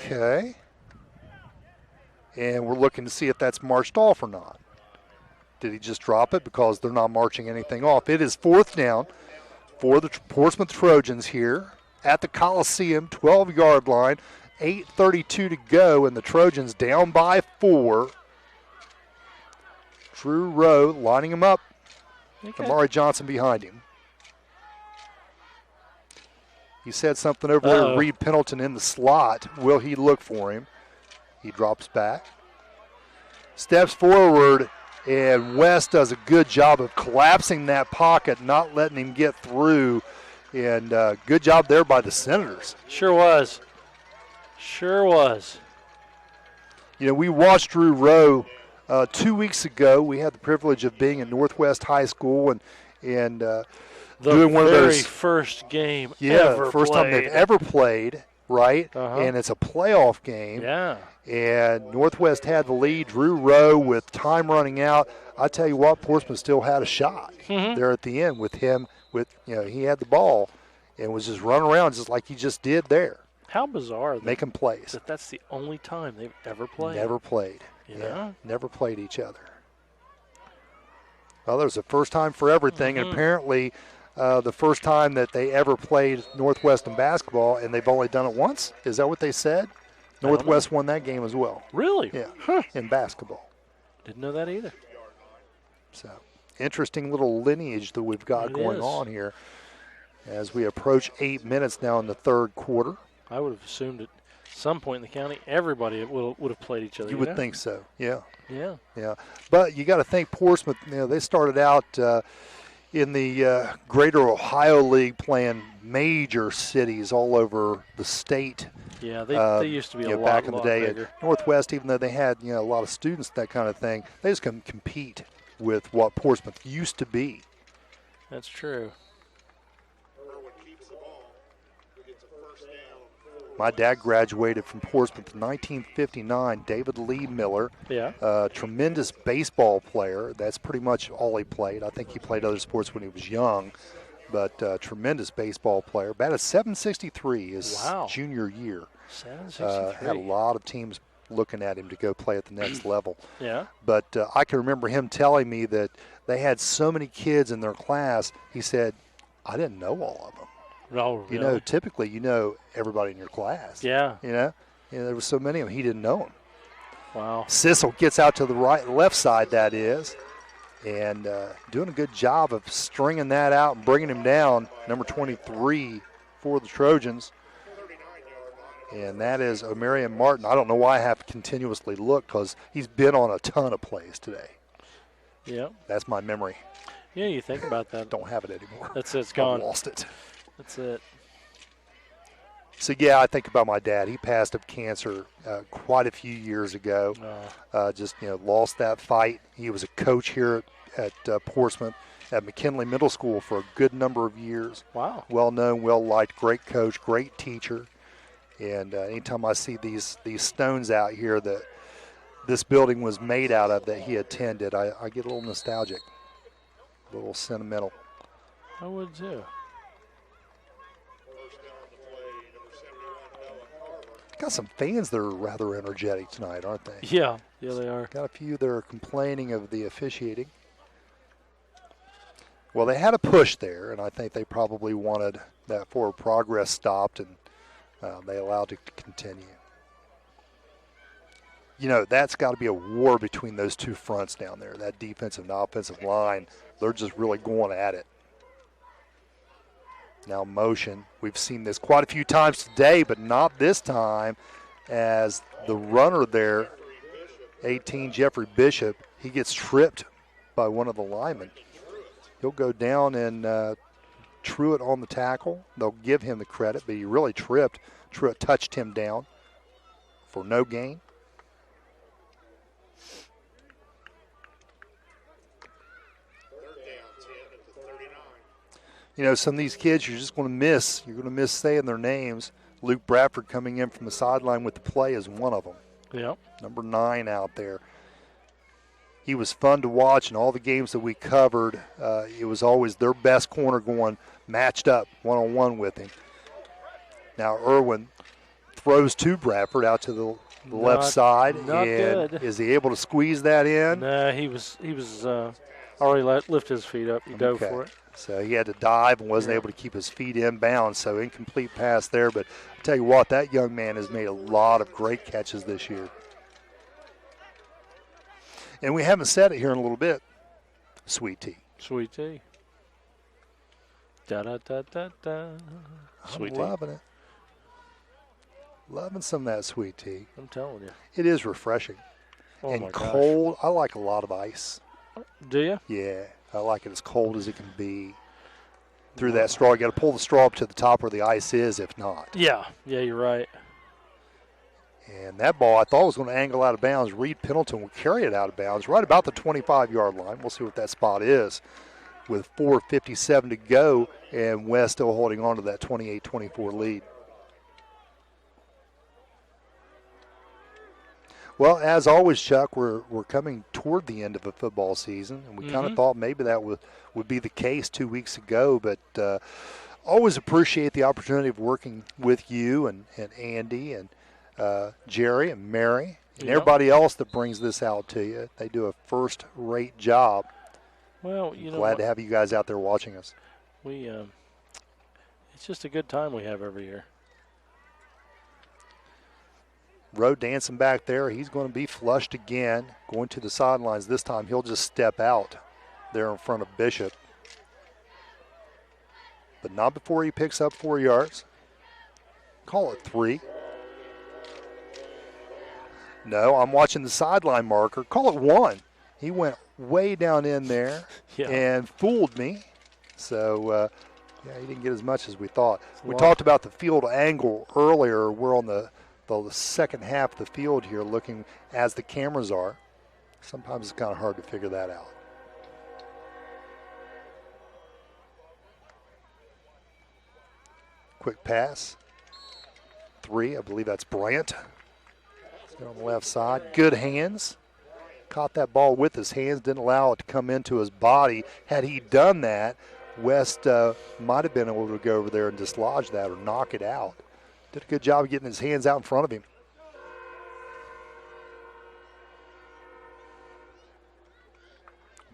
Okay. And we're looking to see if that's marched off or not. Did he just drop it? Because they're not marching anything off. It is 4th down for the Portsmouth Trojans here at the Coliseum, 12-yard line, 8:32 to go, and the Trojans down by 4. Drew Rowe lining him up. Okay. Amari Johnson behind him. He said something over there to Reed Pendleton in the slot. Will he look for him? He drops back. Steps forward, and West does a good job of collapsing that pocket, not letting him get through. And good job there by the Senators. Sure was. Sure was. You know, we watched Drew Rowe 2 weeks ago. We had the privilege of being at Northwest High School and doing one of those. The very first game ever first played. time they've ever played, right? Uh-huh. And it's a playoff game. Yeah. And Northwest had the lead. Drew Rowe with time running out. I tell you what, Portsmouth still had a shot there at the end with him. He had the ball and was just running around just like he just did there. How bizarre. Making plays. That's the only time they've ever played. Never played. Yeah. Never played each other. Well, there's a first time for everything, and apparently the first time that they ever played Northwest in basketball, and they've only done it once. Is that what they said? Northwest won that game as well. Really? Yeah, in basketball. Didn't know that either. So, interesting little lineage that we've got going on here as we approach 8 minutes now in the third quarter. I would have assumed at some point in the county, everybody would have played each other. You would think so, yeah. Yeah. Yeah. But you got to think Portsmouth, they started out in the Greater Ohio League playing major cities all over the state. Yeah, they used to be a lot, back in the day. bigger. Northwest, even though they had a lot of students, that kind of thing, they just couldn't compete with what Portsmouth used to be. That's true. My dad graduated from Portsmouth in 1959. David Lee Miller, tremendous baseball player. That's pretty much all he played. I think he played other sports when he was young, but tremendous baseball player. Batted .763 his junior year. .763. Had a lot of teams looking at him to go play at the next level. Yeah. But I can remember him telling me that they had so many kids in their class. He said, I didn't know all of them. No, really? You know, typically you know everybody in your class. Yeah. You know, there were so many of them he didn't know them. Wow. Sissel gets out to the left side, that is, and doing a good job of stringing that out and bringing him down, number 23 for the Trojans. And that is Omarion Martin. I don't know why I have to continuously look because he's been on a ton of plays today. Yeah. That's my memory. Yeah, you think about that. Don't have it anymore. That's it. It's gone. I lost it. That's it. So, yeah, I think about my dad. He passed of cancer quite a few years ago. Just, lost that fight. He was a coach here at Portsmouth at McKinley Middle School for a good number of years. Wow. Well-known, well-liked, great coach, great teacher. And anytime I see these stones out here that this building was made out of that he attended, I get a little nostalgic, a little sentimental. I would too. Got some fans that are rather energetic tonight, aren't they? Yeah, they are. Got a few that are complaining of the officiating. Well, they had a push there, and I think they probably wanted that forward progress stopped, and they allowed it to continue. That's got to be a war between those two fronts down there, that defensive and offensive line. They're just really going at it. Now motion. We've seen this quite a few times today, but not this time, as the runner there, 18, Jeffrey Bishop, he gets tripped by one of the linemen. He'll go down and Truitt on the tackle. They'll give him the credit, but he really tripped. Truitt touched him down for no gain. Some of these kids you're just going to miss. You're going to miss saying their names. Luke Bradford coming in from the sideline with the play is one of them. Yep. Number 9 out there. He was fun to watch in all the games that we covered. It was always their best corner going matched up one-on-one with him. Now Irwin throws to Bradford out to the left side. Not and good. Is he able to squeeze that in? Nah, he was already lifted his feet up. He dove for it. So he had to dive and wasn't able to keep his feet inbound, so incomplete pass there. But I'll tell you what, that young man has made a lot of great catches this year. And we haven't said it here in a little bit. Sweet tea. Sweet tea. Da-da-da-da-da. Sweet tea. I'm loving it. Loving some of that sweet tea. I'm telling you. It is refreshing. Oh and my cold, I like a lot of ice. Do you? Yeah. I like it as cold as it can be. Through that straw, you got to pull the straw up to the top where the ice is, if not. Yeah, you're right. And that ball I thought was going to angle out of bounds. Reed Pendleton will carry it out of bounds right about the 25-yard line. We'll see what that spot is with 4:57 to go, and West still holding on to that 28-24 lead. Well, as always, Chuck, we're coming toward the end of a football season, and we kind of thought maybe that would be the case 2 weeks ago, but always appreciate the opportunity of working with you and Andy and Jerry and Mary and everybody else that brings this out to you. They do a first-rate job. Well, glad to have you guys out there watching us. It's just a good time we have every year. Rowe dancing back there. He's going to be flushed again, going to the sidelines. This time he'll just step out there in front of Bishop. But not before he picks up 4 yards. Call it 3. No, I'm watching the sideline marker. Call it 1. He went way down in there and fooled me. So, he didn't get as much as we thought. We talked about the field angle earlier. We're on the second half of the field here looking as the cameras are. Sometimes it's kind of hard to figure that out. Quick pass. 3, I believe that's Bryant. On the left side. Good hands. Caught that ball with his hands, didn't allow it to come into his body. Had he done that, West might have been able to go over there and dislodge that or knock it out. Did a good job of getting his hands out in front of him.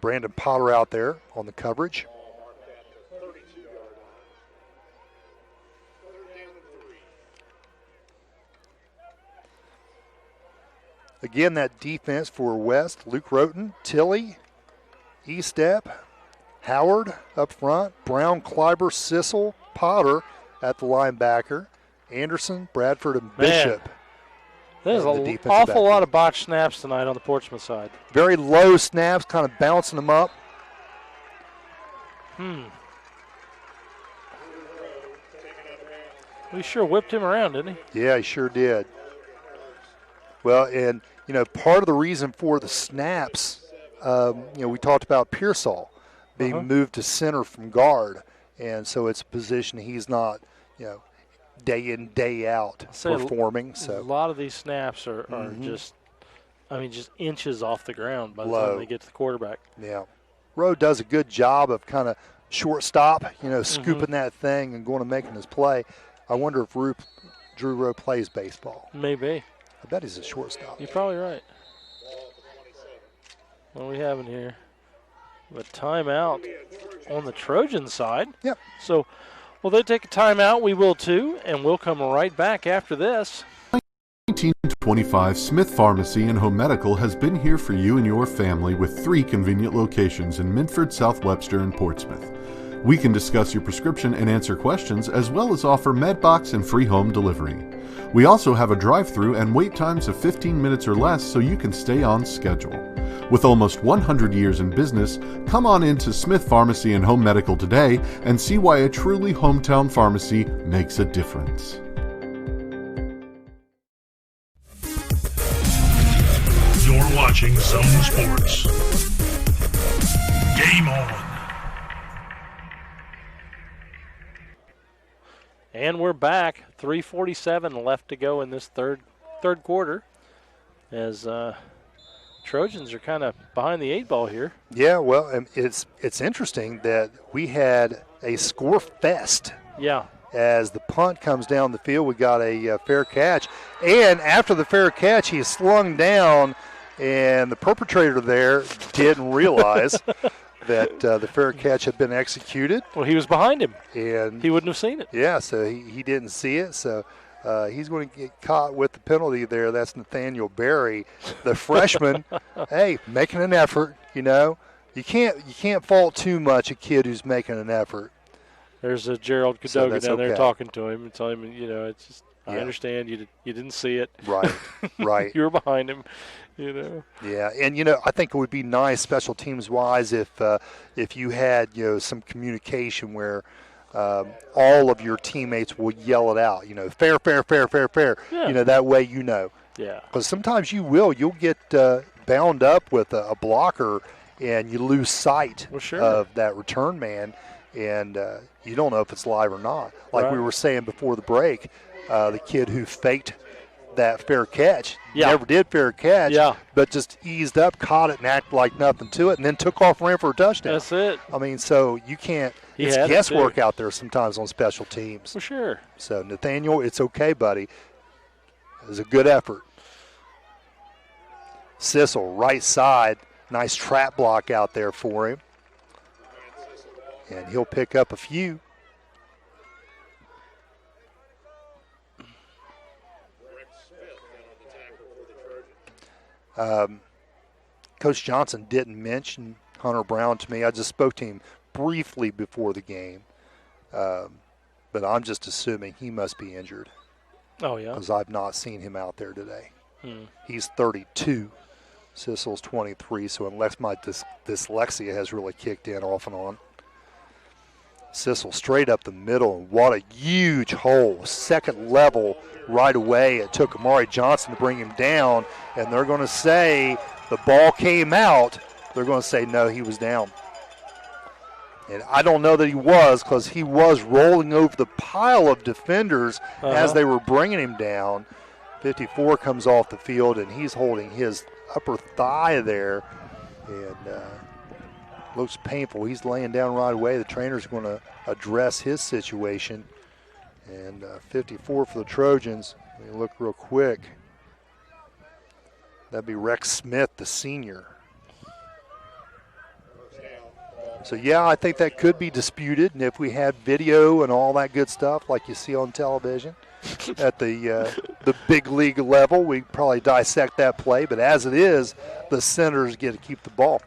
Brandon Potter out there on the coverage. Again, that defense for West, Luke Roten, Tilley, Estep, Howard up front, Brown, Kleiber, Sissel, Potter at the linebacker, Anderson, Bradford, and Bishop. There's an awful lot of botched snaps tonight on the Portsmouth side. Very low snaps, kind of bouncing them up. We sure whipped him around, didn't he? Yeah, he sure did. Well, and, part of the reason for the snaps, we talked about Pearsall being moved to center from guard. And so it's a position he's not, day in, day out performing. So a lot of these snaps are just inches off the ground by the time they get to the quarterback. Yeah. Rowe does a good job of kind of shortstop, scooping that thing and going and making his play. I wonder if Drew Rowe plays baseball. Maybe. I bet he's a shortstop. You're probably right. What are we having here? A timeout on the Trojan side. Yep. So, they take a timeout. We will too, and we'll come right back after this. 1925 Smith Pharmacy and Home Medical has been here for you and your family with 3 convenient locations in Minford, South Webster, and Portsmouth. We can discuss your prescription and answer questions, as well as offer MedBox and free home delivery. We also have a drive-through and wait times of 15 minutes or less, so you can stay on schedule. With almost 100 years in business, come on into Smith Pharmacy and Home Medical today and see why a truly hometown pharmacy makes a difference. You're watching Zone Sports. Game on. And we're back. 3:47 left to go in this third quarter, as Trojans are kind of behind the 8 ball here. Yeah, well, it's interesting that we had a score fest. Yeah. As the punt comes down the field, we got a fair catch. And after the fair catch, he slung down, and the perpetrator there didn't realize that the fair catch had been executed. Well, he was behind him, and he wouldn't have seen it. Yeah, so he didn't see it. So he's going to get caught with the penalty there. That's Nathaniel Berry, the freshman. Hey, making an effort. You can't fault too much a kid who's making an effort. There's a Gerald Cadoga down there talking to him and telling him, it's just, I understand you didn't see it. Right, right. You were behind him, Yeah, and I think it would be nice, special teams wise, if you had some communication where all of your teammates will yell it out. Fair, fair, fair, fair, fair. Yeah. That way Yeah. Because sometimes you'll get bound up with a blocker and you lose sight of that return man, and you don't know if it's live or not. Like we were saying before the break, the kid who faked that fair catch, never did fair catch, but just eased up, caught it, and acted like nothing to it, and then took off and ran for a touchdown. That's it. I mean, so you can't – it's guesswork out there sometimes on special teams. For sure. So, Nathaniel, it's okay, buddy. It was a good effort. Sissel, right side, nice trap block out there for him. And he'll pick up a few. Coach Johnson didn't mention Hunter Brown to me. I just spoke to him briefly before the game. But I'm just assuming he must be injured. Oh, yeah? Because I've not seen him out there today. Hmm. He's 32. Sissel's 23, so unless my dyslexia has really kicked in off and on. Sissel straight up the middle, and what a huge hole. Second level right away. It took Amari Johnson to bring him down, and they're going to say the ball came out. They're going to say, no, he was down. And I don't know that he was, because he was rolling over the pile of defenders as they were bringing him down. 54 comes off the field, and he's holding his upper thigh there, and looks painful. He's laying down right away. The trainer's going to address his situation. And 54 for the Trojans. Let me look real quick. That'd be Rex Smith, the senior. So, yeah, I think that could be disputed. And if we had video and all that good stuff like you see on television at the the big league level, we probably dissect that play. But as it is, the Senators get to keep the ball.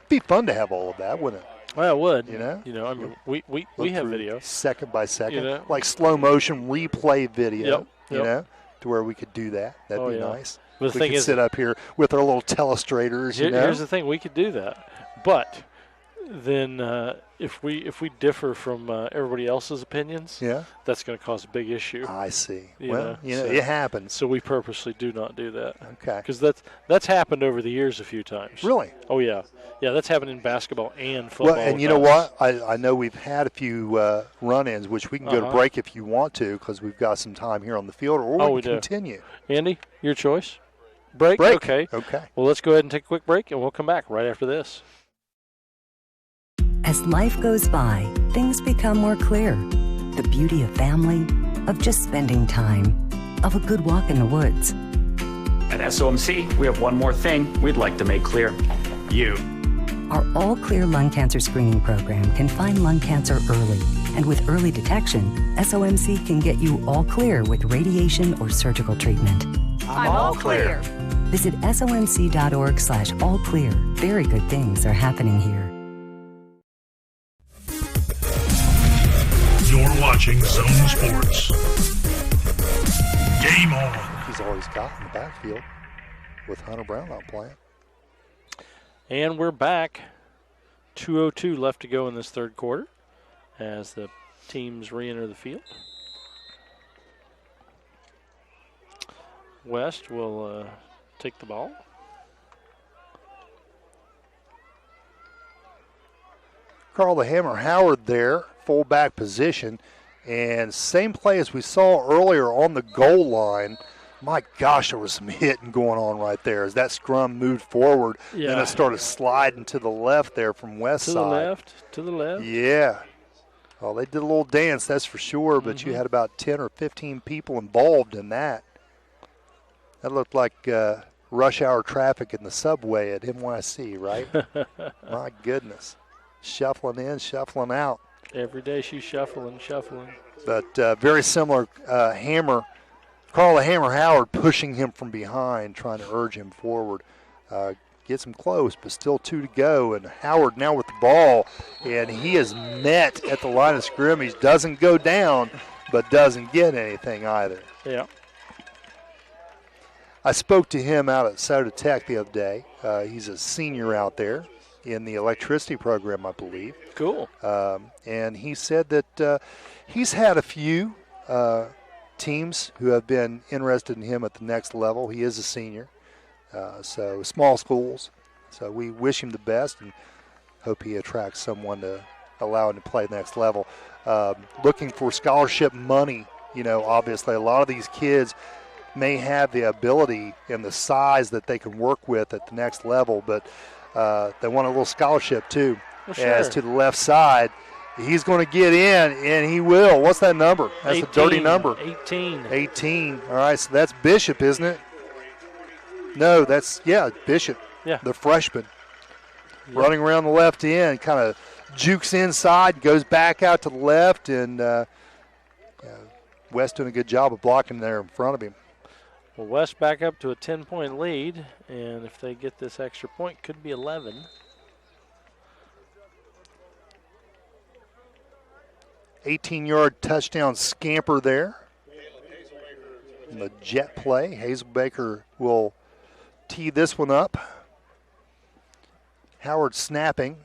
Be fun to have all of that, wouldn't it? Well, it would. You know? I mean, we have video. Second by second. Like slow motion replay video. Yep. You know, to where we could do that. That'd be nice. But the we thing could is, sit up here with our little telestrators. Here's the thing: we could do that, but then if we differ from everybody else's opinions, that's going to cause a big issue. I see. So it happens. So we purposely do not do that. Okay. Because that's happened over the years a few times. Really? Oh yeah, that's happened in basketball and football. Well, and you know what? I know we've had a few run-ins, which we can go to break if you want to, because we've got some time here on the field, or we can continue. Andy, your choice. Break. Okay. Well, let's go ahead and take a quick break, and we'll come back right after this. As life goes by, things become more clear. The beauty of family, of just spending time, of a good walk in the woods. At SOMC, we have one more thing we'd like to make clear. You. Our All Clear Lung Cancer Screening Program can find lung cancer early. And with early detection, SOMC can get you all clear with radiation or surgical treatment. I'm all clear. Visit somc.org/allclear. Very good things are happening here. You're watching Zone Sports. Game on. He's always got in the backfield with Hunter Brown not playing. And we're back. 2:02 left to go in this third quarter as the teams re-enter the field. West will take the ball. Carl the Hammer Howard there, fullback position, and same play as we saw earlier on the goal line. My gosh, there was some hitting going on right there as that scrum moved forward. Yeah. Then it started sliding to the left there from West side. To the left. Yeah. Well, they did a little dance, that's for sure, but you had about 10 or 15 people involved in that. That looked like rush hour traffic in the subway at NYC, right? My goodness. Shuffling in, shuffling out. Every day she's shuffling. But very similar Hammer. Carl the Hammer Howard pushing him from behind, trying to urge him forward. Gets him close, but still 2 to go. And Howard now with the ball, and he is met at the line of scrimmage. Doesn't go down, but doesn't get anything either. Yeah. I spoke to him out at Soda Tech the other day. He's a senior out there in the electricity program, I believe. Cool. And he said that he's had a few teams who have been interested in him at the next level. He is a senior, so small schools. So we wish him the best and hope he attracts someone to allow him to play next level. Looking for scholarship money, obviously a lot of these kids may have the ability and the size that they can work with at the next level, but they want a little scholarship too. Well, sure. As to the left side, he's going to get in, and he will. What's that number? That's 18, a dirty number. 18. All right, so that's Bishop, isn't it? No, that's, Bishop. Yeah. The freshman. Yeah. Running around the left end, kind of jukes inside, goes back out to the left, and West doing a good job of blocking there in front of him. Well, West back up to a 10-point lead, and if they get this extra point, could be 11. $18-yard touchdown scamper there. And the jet play. Hazelbaker will tee this one up. Howard snapping.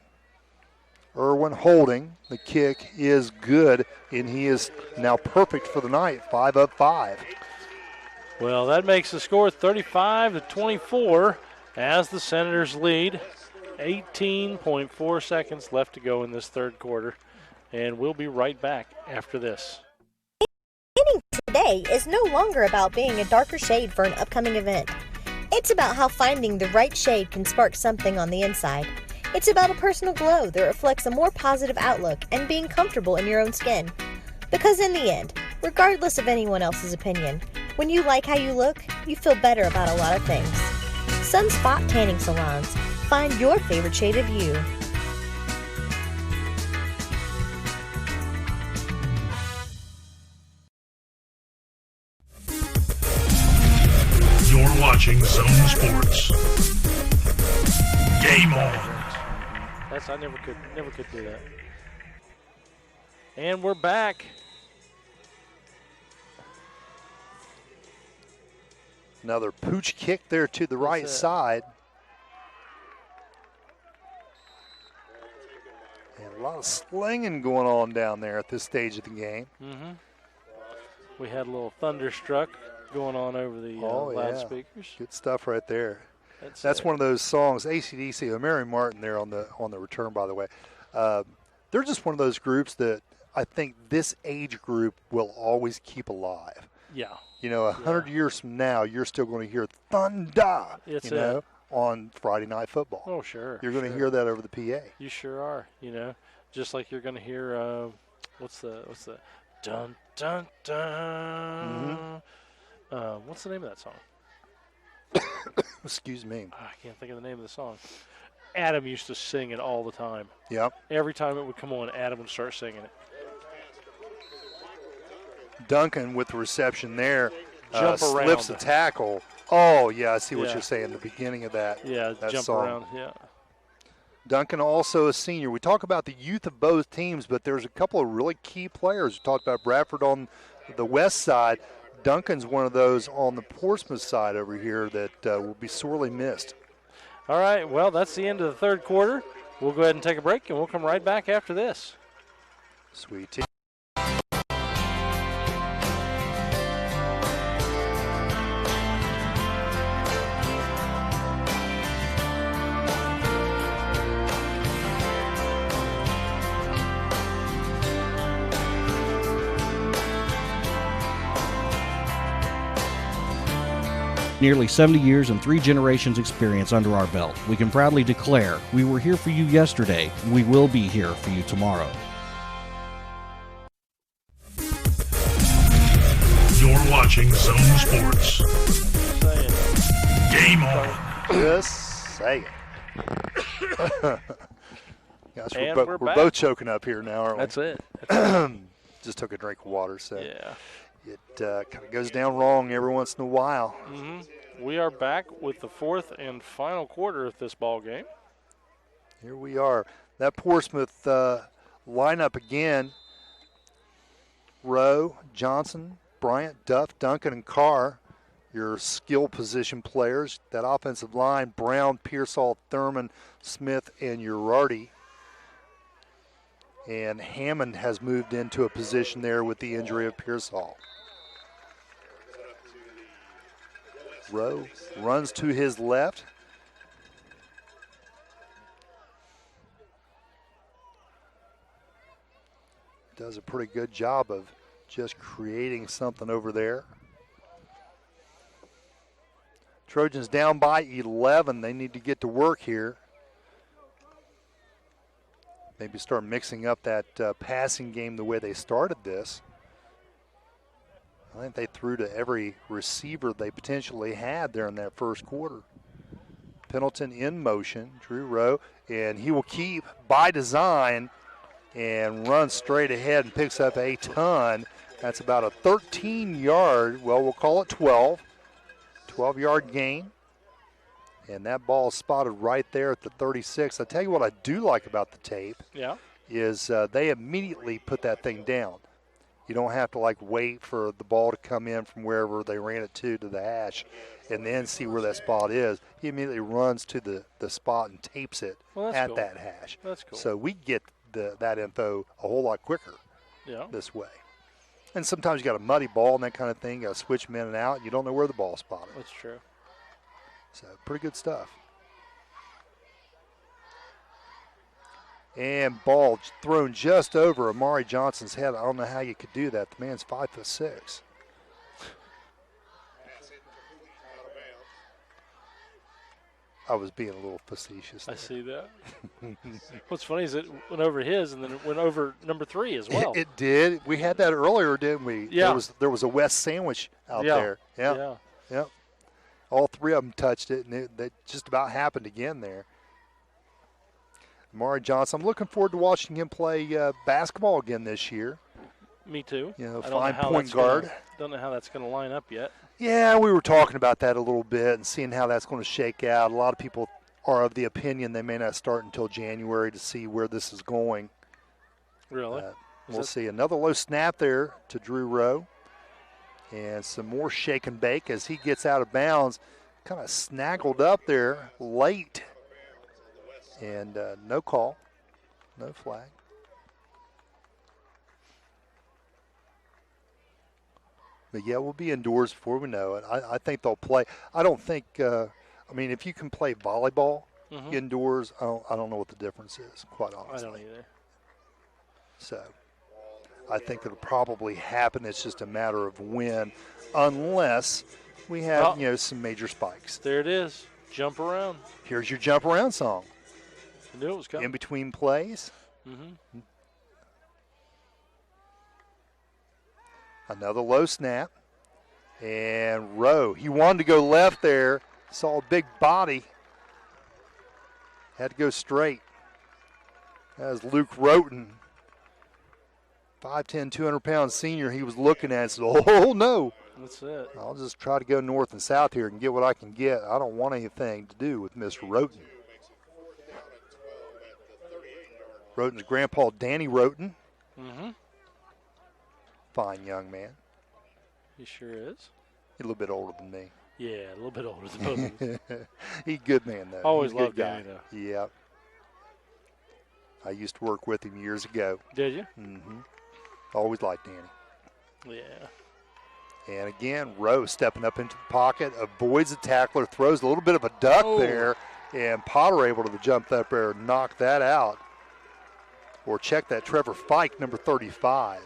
Irwin holding. The kick is good, and he is now perfect for the night. 5 of 5. Well, that makes the score 35-24 as the Senators lead. 18.4 seconds left to go in this third quarter. And we'll be right back after this. Painting today is no longer about being a darker shade for an upcoming event. It's about how finding the right shade can spark something on the inside. It's about a personal glow that reflects a more positive outlook and being comfortable in your own skin. Because in the end, regardless of anyone else's opinion, when you like how you look, you feel better about a lot of things. Sunspot Tanning Salons. Find your favorite shade of you. watching Zone Sports. Game on. I never could do that. And we're back. Another pooch kick there to the right side. And a lot of slinging going on down there at this stage of the game. Mm-hmm. We had a little thunderstruck going on over the loudspeakers. Good stuff right there. That's one of those songs, AC/DC, Mary Martin there on the return, by the way. They're just one of those groups that I think this age group will always keep alive. Yeah. 100 years from now, you're still going to hear thunder, on Friday Night Football. Oh, sure. You're going to hear that over the PA. You sure are, just like you're going to hear, what's the dun, dun, dun. Mm-hmm. What's the name of that song? Excuse me. I can't think of the name of the song. Adam used to sing it all the time. Yep. Every time it would come on, Adam would start singing it. Duncan with the reception there. Jump around. Slips the tackle. Oh, yeah, I see what you're saying, the beginning of that. Yeah, that jump song. around, yeah. Duncan also a senior. We talk about the youth of both teams, but there's a couple of really key players. We talked about Bradford on the west side. Duncan's one of those on the Portsmouth side over here that will be sorely missed. All right, well, that's the end of the third quarter. We'll go ahead and take a break, and we'll come right back after this. Sweet tea. Nearly 70 years and 3 generations experience under our belt, we can proudly declare we were here for you yesterday, and we will be here for you tomorrow. You're watching Zone Sports. Game on. Just say it. Gosh, we're both choking up here now, aren't we? That's it. Just took a drink of water, so yeah. It kind of goes down wrong every once in a while. Mm-hmm. We are back with the fourth and final quarter of this ball game. Here we are. That Portsmouth lineup again. Rowe, Johnson, Bryant, Duff, Duncan, and Carr, your skill position players. That offensive line, Brown, Pearsall, Thurman, Smith, and Urardi. And Hammond has moved into a position there with the injury of Pearsall. Rowe runs to his left. Does a pretty good job of just creating something over there. Trojans down by 11. They need to get to work here. Maybe start mixing up that passing game the way they started this. I think they threw to every receiver they potentially had there in that first quarter. Pendleton in motion, Drew Rowe, and he will keep by design and run straight ahead and picks up a ton. That's about a 13-yard, well, we'll call it 12-yard gain. And that ball is spotted right there at the 36. I tell you what I do like about the tape is they immediately put that thing down. You don't have to wait for the ball to come in from wherever they ran it to the hash and then see where that spot is. He immediately runs to the spot and tapes it at that hash. That's cool. So we get that info a whole lot quicker this way. And sometimes you got a muddy ball and that kind of thing. You got to switch them in and out. You don't know where the ball spotted. That's true. So pretty good stuff. And ball thrown just over Amari Johnson's head. I don't know how you could do that. The man's 5'6". I was being a little facetious there. I see that. What's funny is it went over his and then it went over number 3 as well. It did. We had that earlier, didn't we? Yeah. There was a West sandwich out there. Yeah. Yep. All 3 of them touched it, and that just about happened again there. Amari Johnson, I'm looking forward to watching him play basketball again this year. Me too. You know, I don't fine how point that's guard. Don't know how that's going to line up yet. Yeah, we were talking about that a little bit and seeing how that's going to shake out. A lot of people are of the opinion they may not start until January to see where this is going. Really? We'll see. Another low snap there to Drew Rowe. And some more shake and bake as he gets out of bounds. Kind of snaggled up there late. And no call. No flag. But, yeah, we'll be indoors before we know it. I think they'll play. I don't think if you can play volleyball indoors, I don't know what the difference is, quite honestly. I don't either. So I think it'll probably happen. It's just a matter of when, unless we have, some major spikes. There it is. Jump around. Here's your jump around song. I knew it was coming. In between plays. Mm-hmm. Another low snap. And Rowe. He wanted to go left there. Saw a big body. Had to go straight. That was Luke Roten. 5'10", 200-pound senior he was looking at and said, oh, no. That's it. I'll just try to go north and south here and get what I can get. I don't want anything to do with Mr. Roten. Roten's grandpa, Danny Roten. Mm-hmm. Fine young man. He sure is. He's a little bit older than me. Yeah, a little bit older than both of us. He's a good man, though. Always He's a good loved guy. Danny, though. Yep. I used to work with him years ago. Did you? Mm-hmm. Always liked Danny. Yeah. And again, Rowe stepping up into the pocket, avoids the tackler, throws a little bit of a duck there, and Potter able to jump up there and knock that out. Or check that, Trevor Fike, number 35.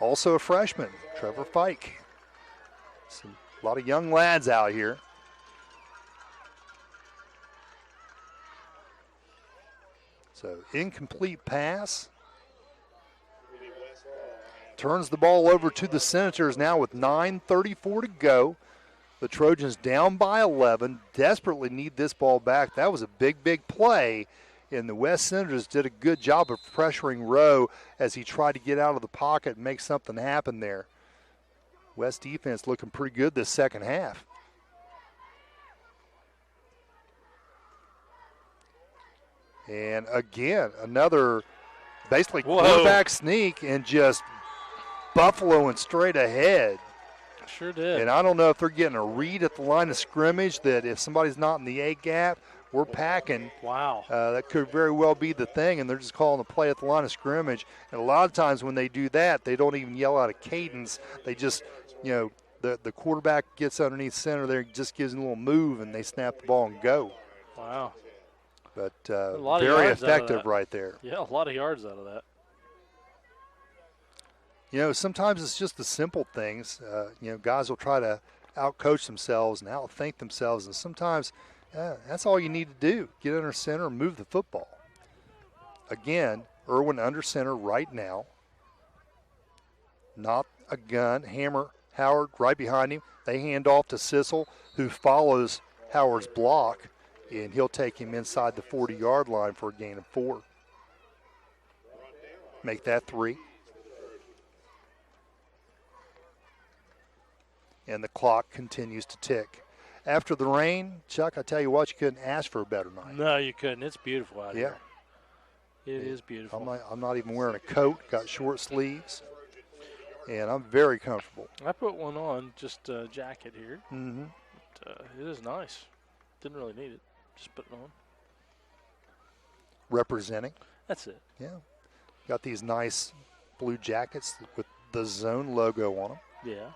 Also a freshman, Trevor Fike. A lot of young lads out here. So incomplete pass. Turns the ball over to the Senators now with 9:34 to go. The Trojans down by 11, desperately need this ball back. That was a big, big play. And the West Senators did a good job of pressuring Rowe as he tried to get out of the pocket and make something happen there. West defense looking pretty good this second half. And again, another basically quarterback sneak and just buffaloing straight ahead. Sure did. And I don't know if they're getting a read at the line of scrimmage that if somebody's not in the A gap, we're packing. Wow. That could very well be the thing, and they're just calling a play at the line of scrimmage. And a lot of times when they do that, they don't even yell out a cadence. They just, the quarterback gets underneath center there, just gives them a little move, and they snap the ball and go. Wow. But very effective right there. Yeah, a lot of yards out of that. Sometimes it's just the simple things. Guys will try to out-coach themselves and out-think themselves, and sometimes that's all you need to do. Get under center and move the football. Again, Irwin under center right now. Not a gun. Hammer, Howard right behind him. They hand off to Sissel, who follows Howard's block, and he'll take him inside the 40-yard line for a gain of 4. Make that 3. And the clock continues to tick. After the rain, Chuck, I tell you what, you couldn't ask for a better night. No, you couldn't. It's beautiful out here. It is beautiful. I'm not even wearing a coat, got short sleeves, and I'm very comfortable. I put one on, just a jacket here. Mm-hmm. But, it is nice. Didn't really need it. Just put it on. Representing. That's it. Yeah. Got these nice blue jackets with the Zone logo on them. Yeah.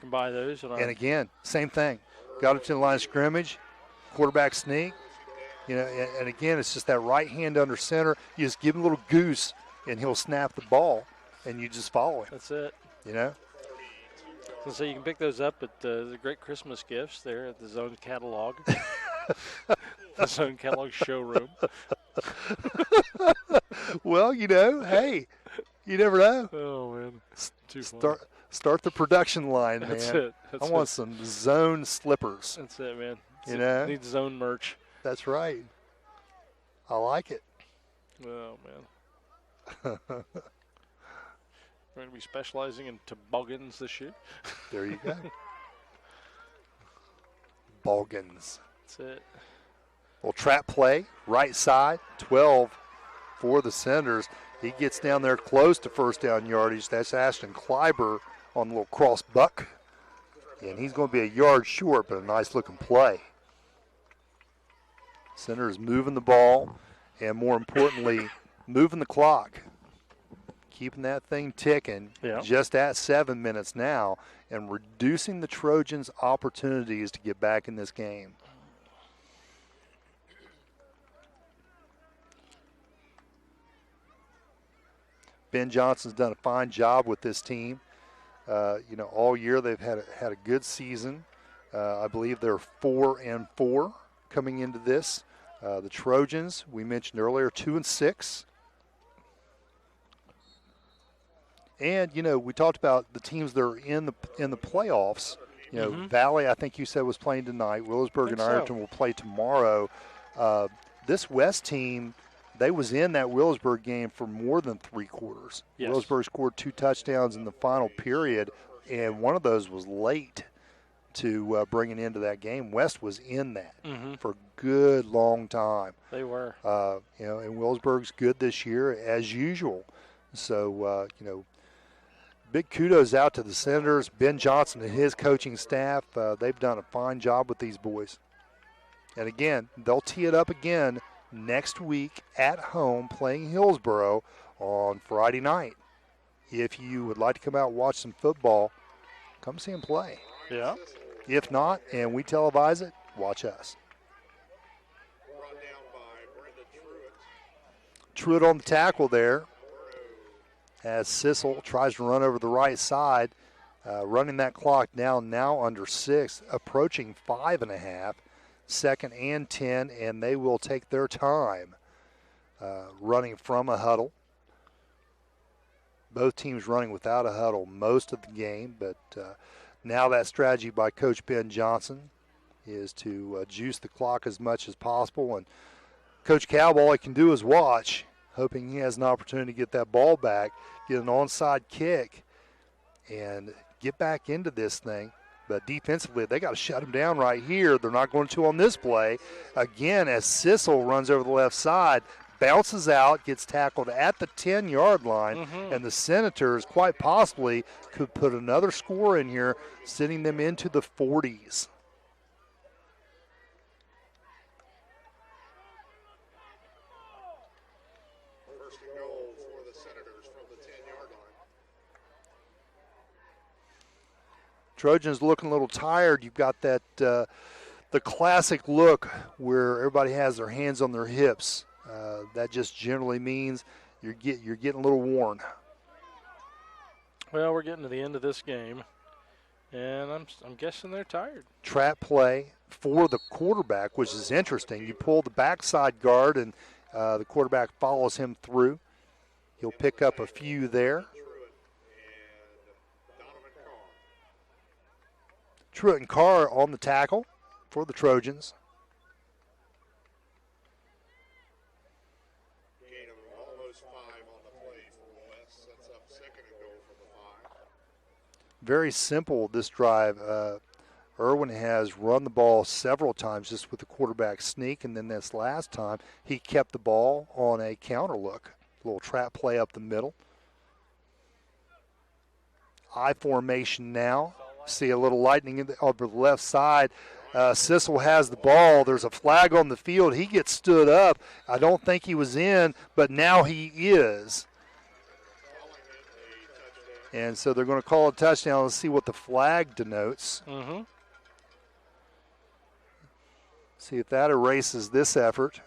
Can buy those. And again, same thing. Got it to the line of scrimmage, quarterback sneak. And again, it's just that right hand under center. You just give him a little goose, and he'll snap the ball, and you just follow him. That's it. So you can pick those up at the great Christmas gifts there at the Zone Catalog. The Zone Catalog showroom. Well, hey, you never know. Oh, man. Too funny. Start the production line, man. That's it. I want some Zone slippers. That's it, man. Need Zone merch. That's right. I like it. Oh, man. We're going to be specializing in toboggans this year. There you go. Boggans. That's it. Well, trap play, right side, 12 for the Senators. He gets down there close to first down yardage. That's Ashton Kleiber on the little cross buck. And he's going to be a yard short, but a nice-looking play. Senators moving the ball, and more importantly, moving the clock. Keeping that thing ticking, just at 7 minutes now, and reducing the Trojans' opportunities to get back in this game. Ben Johnson's done a fine job with this team. All year they've had a good season. I believe they're 4-4 coming into this. The Trojans, we mentioned earlier, 2-6. And we talked about the teams that are in the playoffs. Valley, I think you said, was playing tonight. Willisburg and Ironton will play tomorrow. This West team, they was in that Willisburg game for more than 3 quarters. Yes. Willisburg scored 2 touchdowns in the final period, and one of those was late to bring it into that game. West was in that for a good long time. They were. And Willisburg's good this year as usual. So, big kudos out to the Senators, Ben Johnson and his coaching staff. They've done a fine job with these boys. And again, they'll tee it up again next week at home playing Hillsboro on Friday night. If you would like to come out and watch some football, come see them play. Yeah. If not, and we televise it, watch us. Truitt on the tackle there as Sissel tries to run over the right side, running that clock down now under 6, approaching 5.5. 2nd and 10, and they will take their time running from a huddle. Both teams running without a huddle most of the game, but now that strategy by Coach Ben Johnson is to juice the clock as much as possible. And Coach Calb, all he can do is watch, hoping he has an opportunity to get that ball back, get an onside kick, and get back into this thing. But defensively, they got to shut him down right here. They're not going to on this play. Again, as Sissel runs over the left side, bounces out, gets tackled at the 10-yard line, and the Senators quite possibly could put another score in here, sending them into the 40s. First and goal for the Senators from the 10-yard line. Trojans looking a little tired. You've got that the classic look where everybody has their hands on their hips. That just generally means you're getting a little worn. Well, we're getting to the end of this game, and I'm guessing they're tired. Trap play for the quarterback, which is interesting. You pull the backside guard, and the quarterback follows him through. He'll pick up a few there. Truitt and Carr on the tackle for the Trojans. Gain of almost 5 on the play for West. Sets up 2nd and goal from the 5. Very simple this drive. Irwin has run the ball several times just with the quarterback sneak, and then this last time he kept the ball on a counter look. A little trap play up the middle. I formation now. See a little lightning over the left side. Sissel has the ball. There's a flag on the field. He gets stood up. I don't think he was in, but now he is. And so they're going to call a touchdown. Let's see what the flag denotes. See if that erases this effort.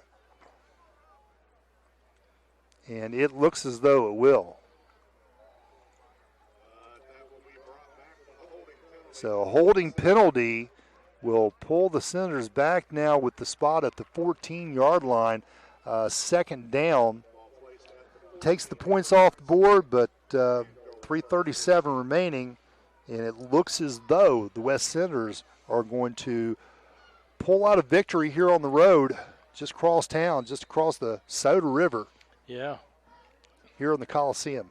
And it looks as though it will. So a holding penalty will pull the Senators back now with the spot at the 14-yard line. 2nd down. Takes the points off the board, but 3:37 remaining. And it looks as though the West Senators are going to pull out a victory here on the road, just across town, just across the Soda River. Yeah. Here in the Coliseum.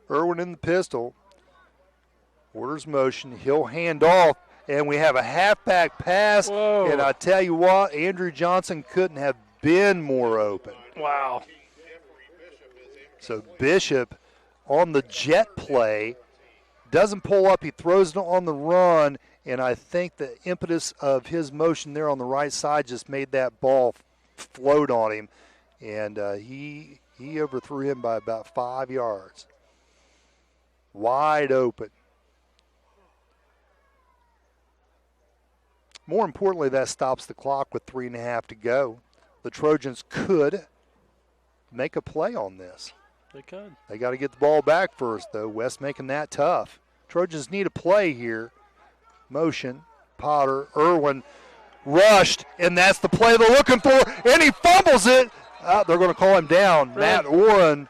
Irwin in the pistol. Orders motion. He'll hand off, and we have a halfback pass. Whoa. And I tell you what, Andrew Johnson couldn't have been more open. Wow. So Bishop on the jet play doesn't pull up. He throws it on the run, and I think the impetus of his motion there on the right side just made that ball float on him, and he overthrew him by about 5 yards. Wide open. More importantly, that stops the clock with 3.5 to go. The Trojans could make a play on this. They could. They got to get the ball back first, though. West making that tough. Trojans need a play here. Motion. Potter. Irwin rushed, and that's the play they're looking for, and he fumbles it. They're going to call him down. Right. Matt Oren,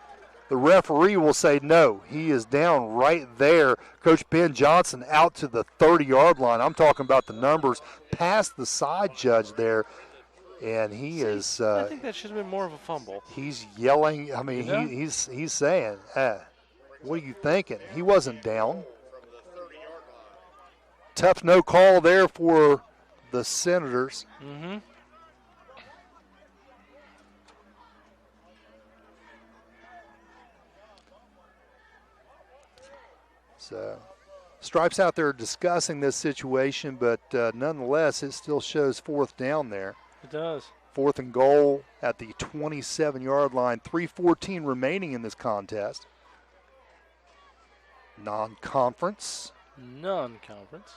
the referee, will say no. He is down right there. Coach Ben Johnson out to the 30-yard line. I'm talking about the numbers past the side judge there. And he is. I think that should have been more of a fumble. He's yelling. I mean, Yeah. he's saying, "What are you thinking?" He wasn't down. Tough no call there for the Senators. Mm-hmm. So, Stripes out there discussing this situation, but nonetheless, it still shows 4th down there. It does. 4th and goal at the 27-yard line. 3:14 remaining in this contest. Non-conference. Non-conference.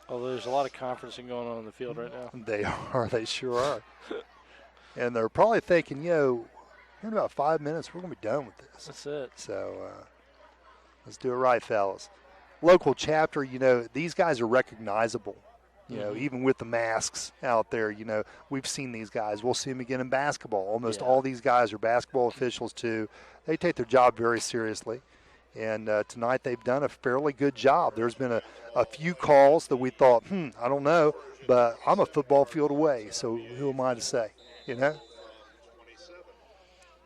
Although there's a lot of conferencing going on in the field right now. They are. They sure are. And they're probably thinking, in about 5 minutes, we're going to be done with this. That's it. So let's do it right, fellas. Local chapter, these guys are recognizable. Even with the masks out there, we've seen these guys. We'll see them again in basketball. Almost all these guys are basketball officials, too. They take their job very seriously. And tonight they've done a fairly good job. There's been a few calls that we thought, I don't know, but I'm a football field away, so who am I to say,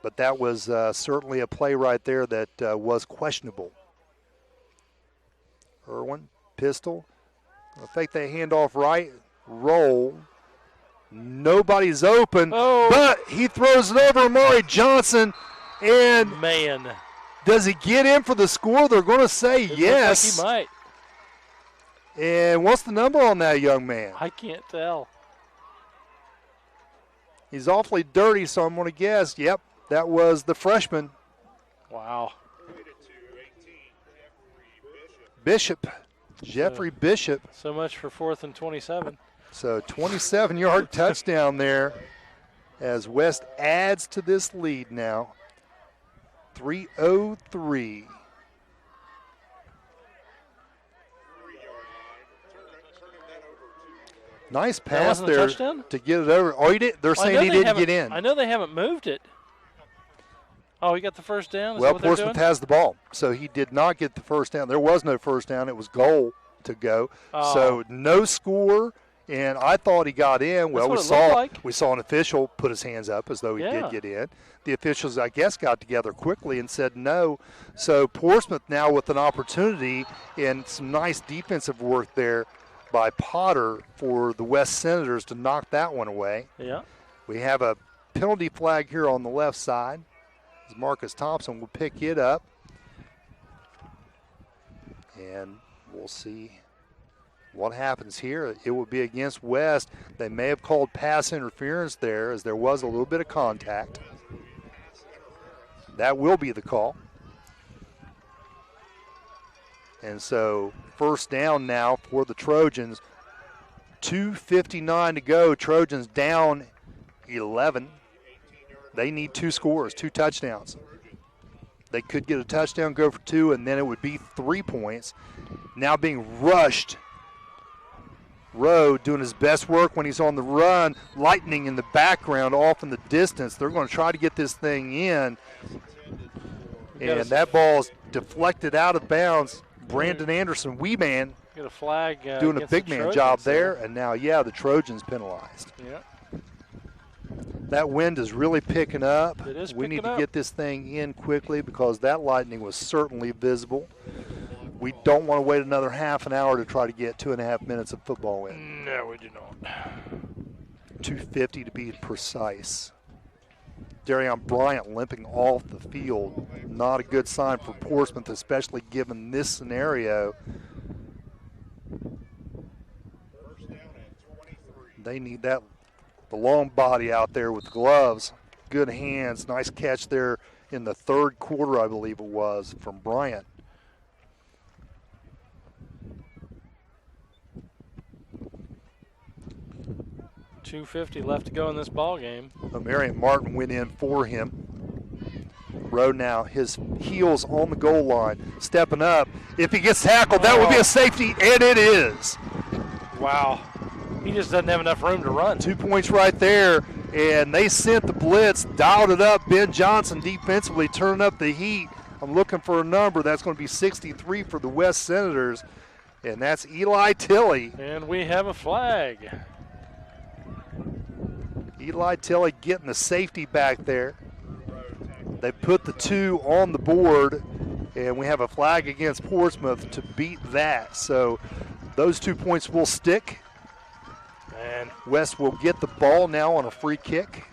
But that was certainly a play right there that was questionable. Irwin, pistol. I think they hand off right, roll. Nobody's open, but he throws it over Amari Johnson, and man, does he get in for the score? They're going to say yes. Looks like he might. And what's the number on that young man? I can't tell. He's awfully dirty, so I'm going to guess, yep, that was the freshman. Wow. Bishop. Jeffrey Bishop. So much for 4th and 27. So 27-yard touchdown there as West adds to this lead now. 3:03. Nice pass there to get it over. Oh, he did. They're saying he didn't get in. I know they haven't moved it. Oh, he got the first down? Well, Portsmouth has the ball, so he did not get the first down. There was no first down. It was goal to go. So no score, and I thought he got in. Well, we saw an official put his hands up as though he did get in. The officials, I guess, got together quickly and said no. So Portsmouth now with an opportunity and some nice defensive work there by Potter for the West Senators to knock that one away. Yeah. We have a penalty flag here on the left side. As Marcus Thompson will pick it up. And we'll see what happens here. It will be against West. They may have called pass interference there as there was a little bit of contact. That will be the call. And so first down now for the Trojans. 2:59 to go. Trojans down 11. They need 2 scores, 2 touchdowns. They could get a touchdown, go for 2, and then it would be 3 points. Now being rushed Rowe doing his best work when he's on the run. Lightning in the background off in the distance. They're going to try to get this thing in. And that ball's deflected out of bounds. Brandon Anderson, wee man, get a flag doing a big man job there. And now, the Trojans penalized. Yeah. That wind is really picking up. It is we picking need to up. get this thing in quickly because that lightning was certainly visible. We don't want to wait another half an hour to try to get 2.5 minutes of football in. No, we do not. 2:50 to be precise. Darion Bryant limping off the field. Not a good sign for Portsmouth, especially given this scenario. They need the long body out there with gloves. Good hands. Nice catch there in the third quarter, I believe it was, from Bryant. $2:50 left to go in this ball game. Marion Martin went in for him. Rowe now, his heels on the goal line, stepping up. If he gets tackled, that will be a safety, and it is. Wow. He just doesn't have enough room to run. 2 points right there, and they sent the blitz, dialed it up. Ben Johnson defensively turning up the heat. I'm looking for a number. That's going to be 63 for the West Senators, and that's Eli Tilley. And we have a flag. Eli Tilley getting the safety back there. They put the 2 on the board, and we have a flag against Portsmouth to beat that. So those 2 points will stick. And West will get the ball now on a free kick.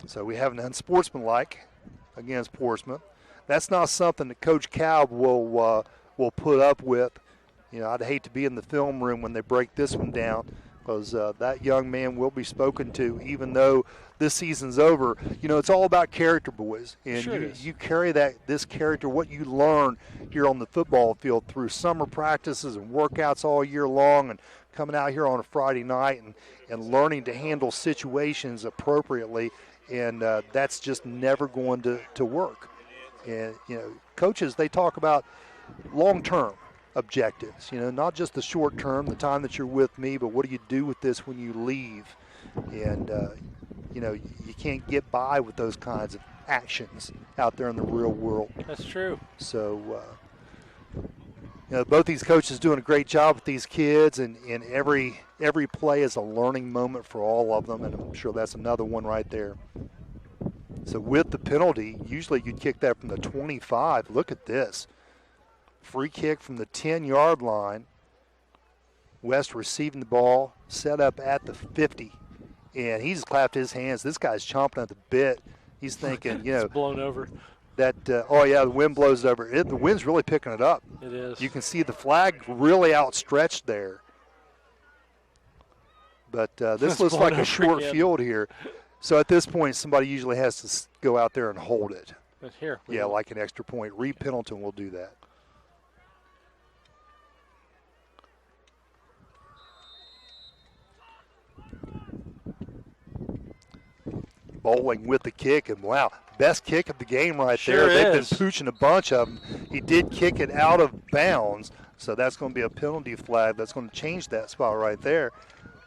So we have an unsportsmanlike against Portsmouth. That's not something that Coach Cobb will put up with. You know, I'd hate to be in the film room when they break this one down, because that young man will be spoken to, even though this season's over. You know, it's all about character, boys. And Sure you carry this character, what you learn here on the football field through summer practices and workouts all year long, and coming out here on a Friday night and learning to handle situations appropriately. And that's just never going to work. And, you know, coaches, they talk about long-term objectives, you know, not just the short term, the time that you're with me, but what do you do with this when you leave? And, you know, you can't get by with those kinds of actions out there in the real world. That's true. So, you know, both these coaches doing a great job with these kids, and every play is a learning moment for all of them, and I'm sure that's another one right there. So with the penalty, usually you'd kick that from the 25. Look at this. Free kick from the 10-yard line. West receiving the ball, set up at the 50. And he's clapped his hands. This guy's chomping at the bit. He's thinking, you know. It's blown over. That, the wind blows over. The wind's really picking it up. It is. You can see the flag really outstretched there. But this looks like a short field here. So at this point, somebody usually has to go out there and hold it. Here. Yeah, like an extra point. Reed Pendleton will do that. Bowling with the kick, and wow, best kick of the game right Sure there. They've is. been pooching a bunch of them. He did kick it out of bounds, so that's going to be a penalty flag. That's going to change that spot right there.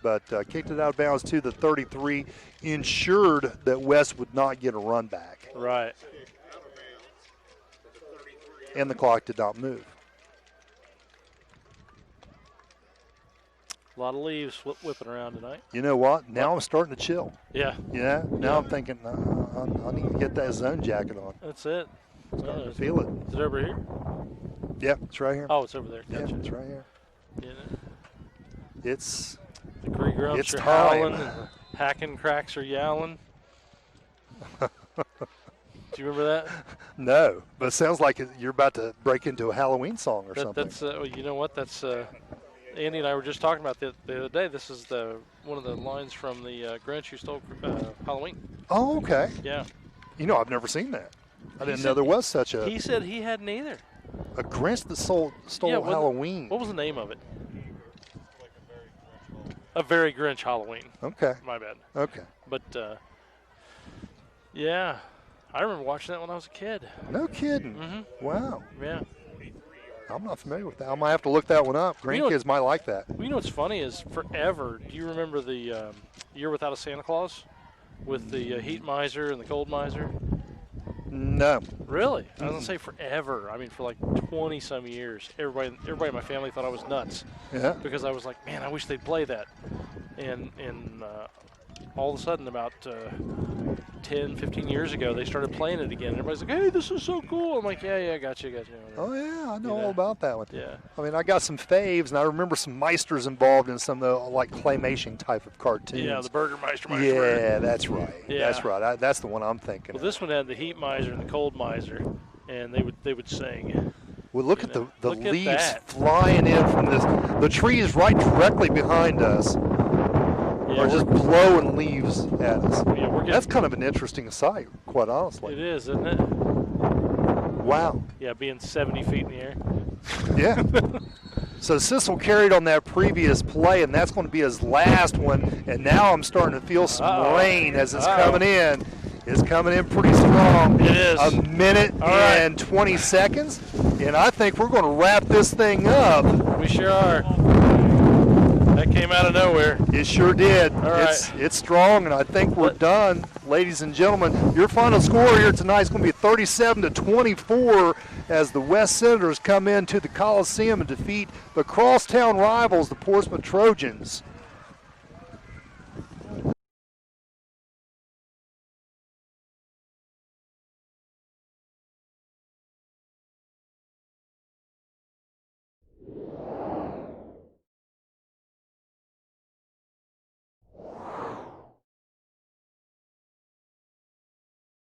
But kicked it out of bounds to the 33, ensured that West would not get a run back. Right. And the clock did not move. A lot of leaves whipping around tonight. You know what? Now I'm starting to chill. Yeah. Yeah. Now I'm thinking, I need to get that zone jacket on. That's it. Starting to feel it. Is it over here? Yeah, it's right here. Oh, it's over there. Gotcha. Yeah, it's right here. Yeah. It's the grumps it's are time. howling, and the hacking cracks are yowling. Do you remember that? No, but it sounds like you're about to break into a Halloween song or something. That's you know what? That's Andy and I were just talking about the other day. This is one of the lines from the Grinch Who Stole Halloween. Oh, okay. Yeah. You know, I've never seen that. I didn't know there was such a. He said he hadn't either. A Grinch that stole Halloween. What was the name of it? A Very Grinch Halloween. Okay. My bad. Okay. But yeah, I remember watching that when I was a kid. No kidding. Mm-hmm. Wow. Yeah. I'm not familiar with that. I might have to look that one up. Grandkids might like that. Well, you know what's funny is forever. Do you remember the Year Without a Santa Claus with the heat miser and the cold miser? No. Really? I was gonna say forever. I mean, for like 20-some years, everybody in my family thought I was nuts. Yeah. Because I was like, man, I wish they'd play that. And all of a sudden, about 10, 15 years ago, they started playing it again. Everybody's like, hey, this is so cool. I'm like, yeah, gotcha. Oh, yeah, I know all about that one. Yeah. I mean, I got some faves, and I remember some Meisters involved in some of the, like, claymation type of cartoons. Yeah, the Burgermeister. Yeah, that's right. Yeah. That's right. That's the one I'm thinking Well, of. this one had the heat miser and the cold miser, and they would sing. Well, look at the Look at leaves that. flying in from this. The tree is right directly behind us. Are just blowing leaves at us. Yeah, that's kind of an interesting sight, quite honestly. It is, isn't it? Wow. Yeah, being 70 feet in the air. Yeah. So Sissel carried on that previous play, and that's going to be his last one. And now I'm starting to feel some rain as it's coming in. It's coming in pretty strong. It is. A minute and 20 seconds. And I think we're going to wrap this thing up. We sure are. That came out of nowhere. It sure did. All right. It's strong, and I think we're done. Ladies and gentlemen, your final score here tonight is going to be 37-24 as the West Senators come into the Coliseum and defeat the crosstown rivals, the Portsmouth Trojans.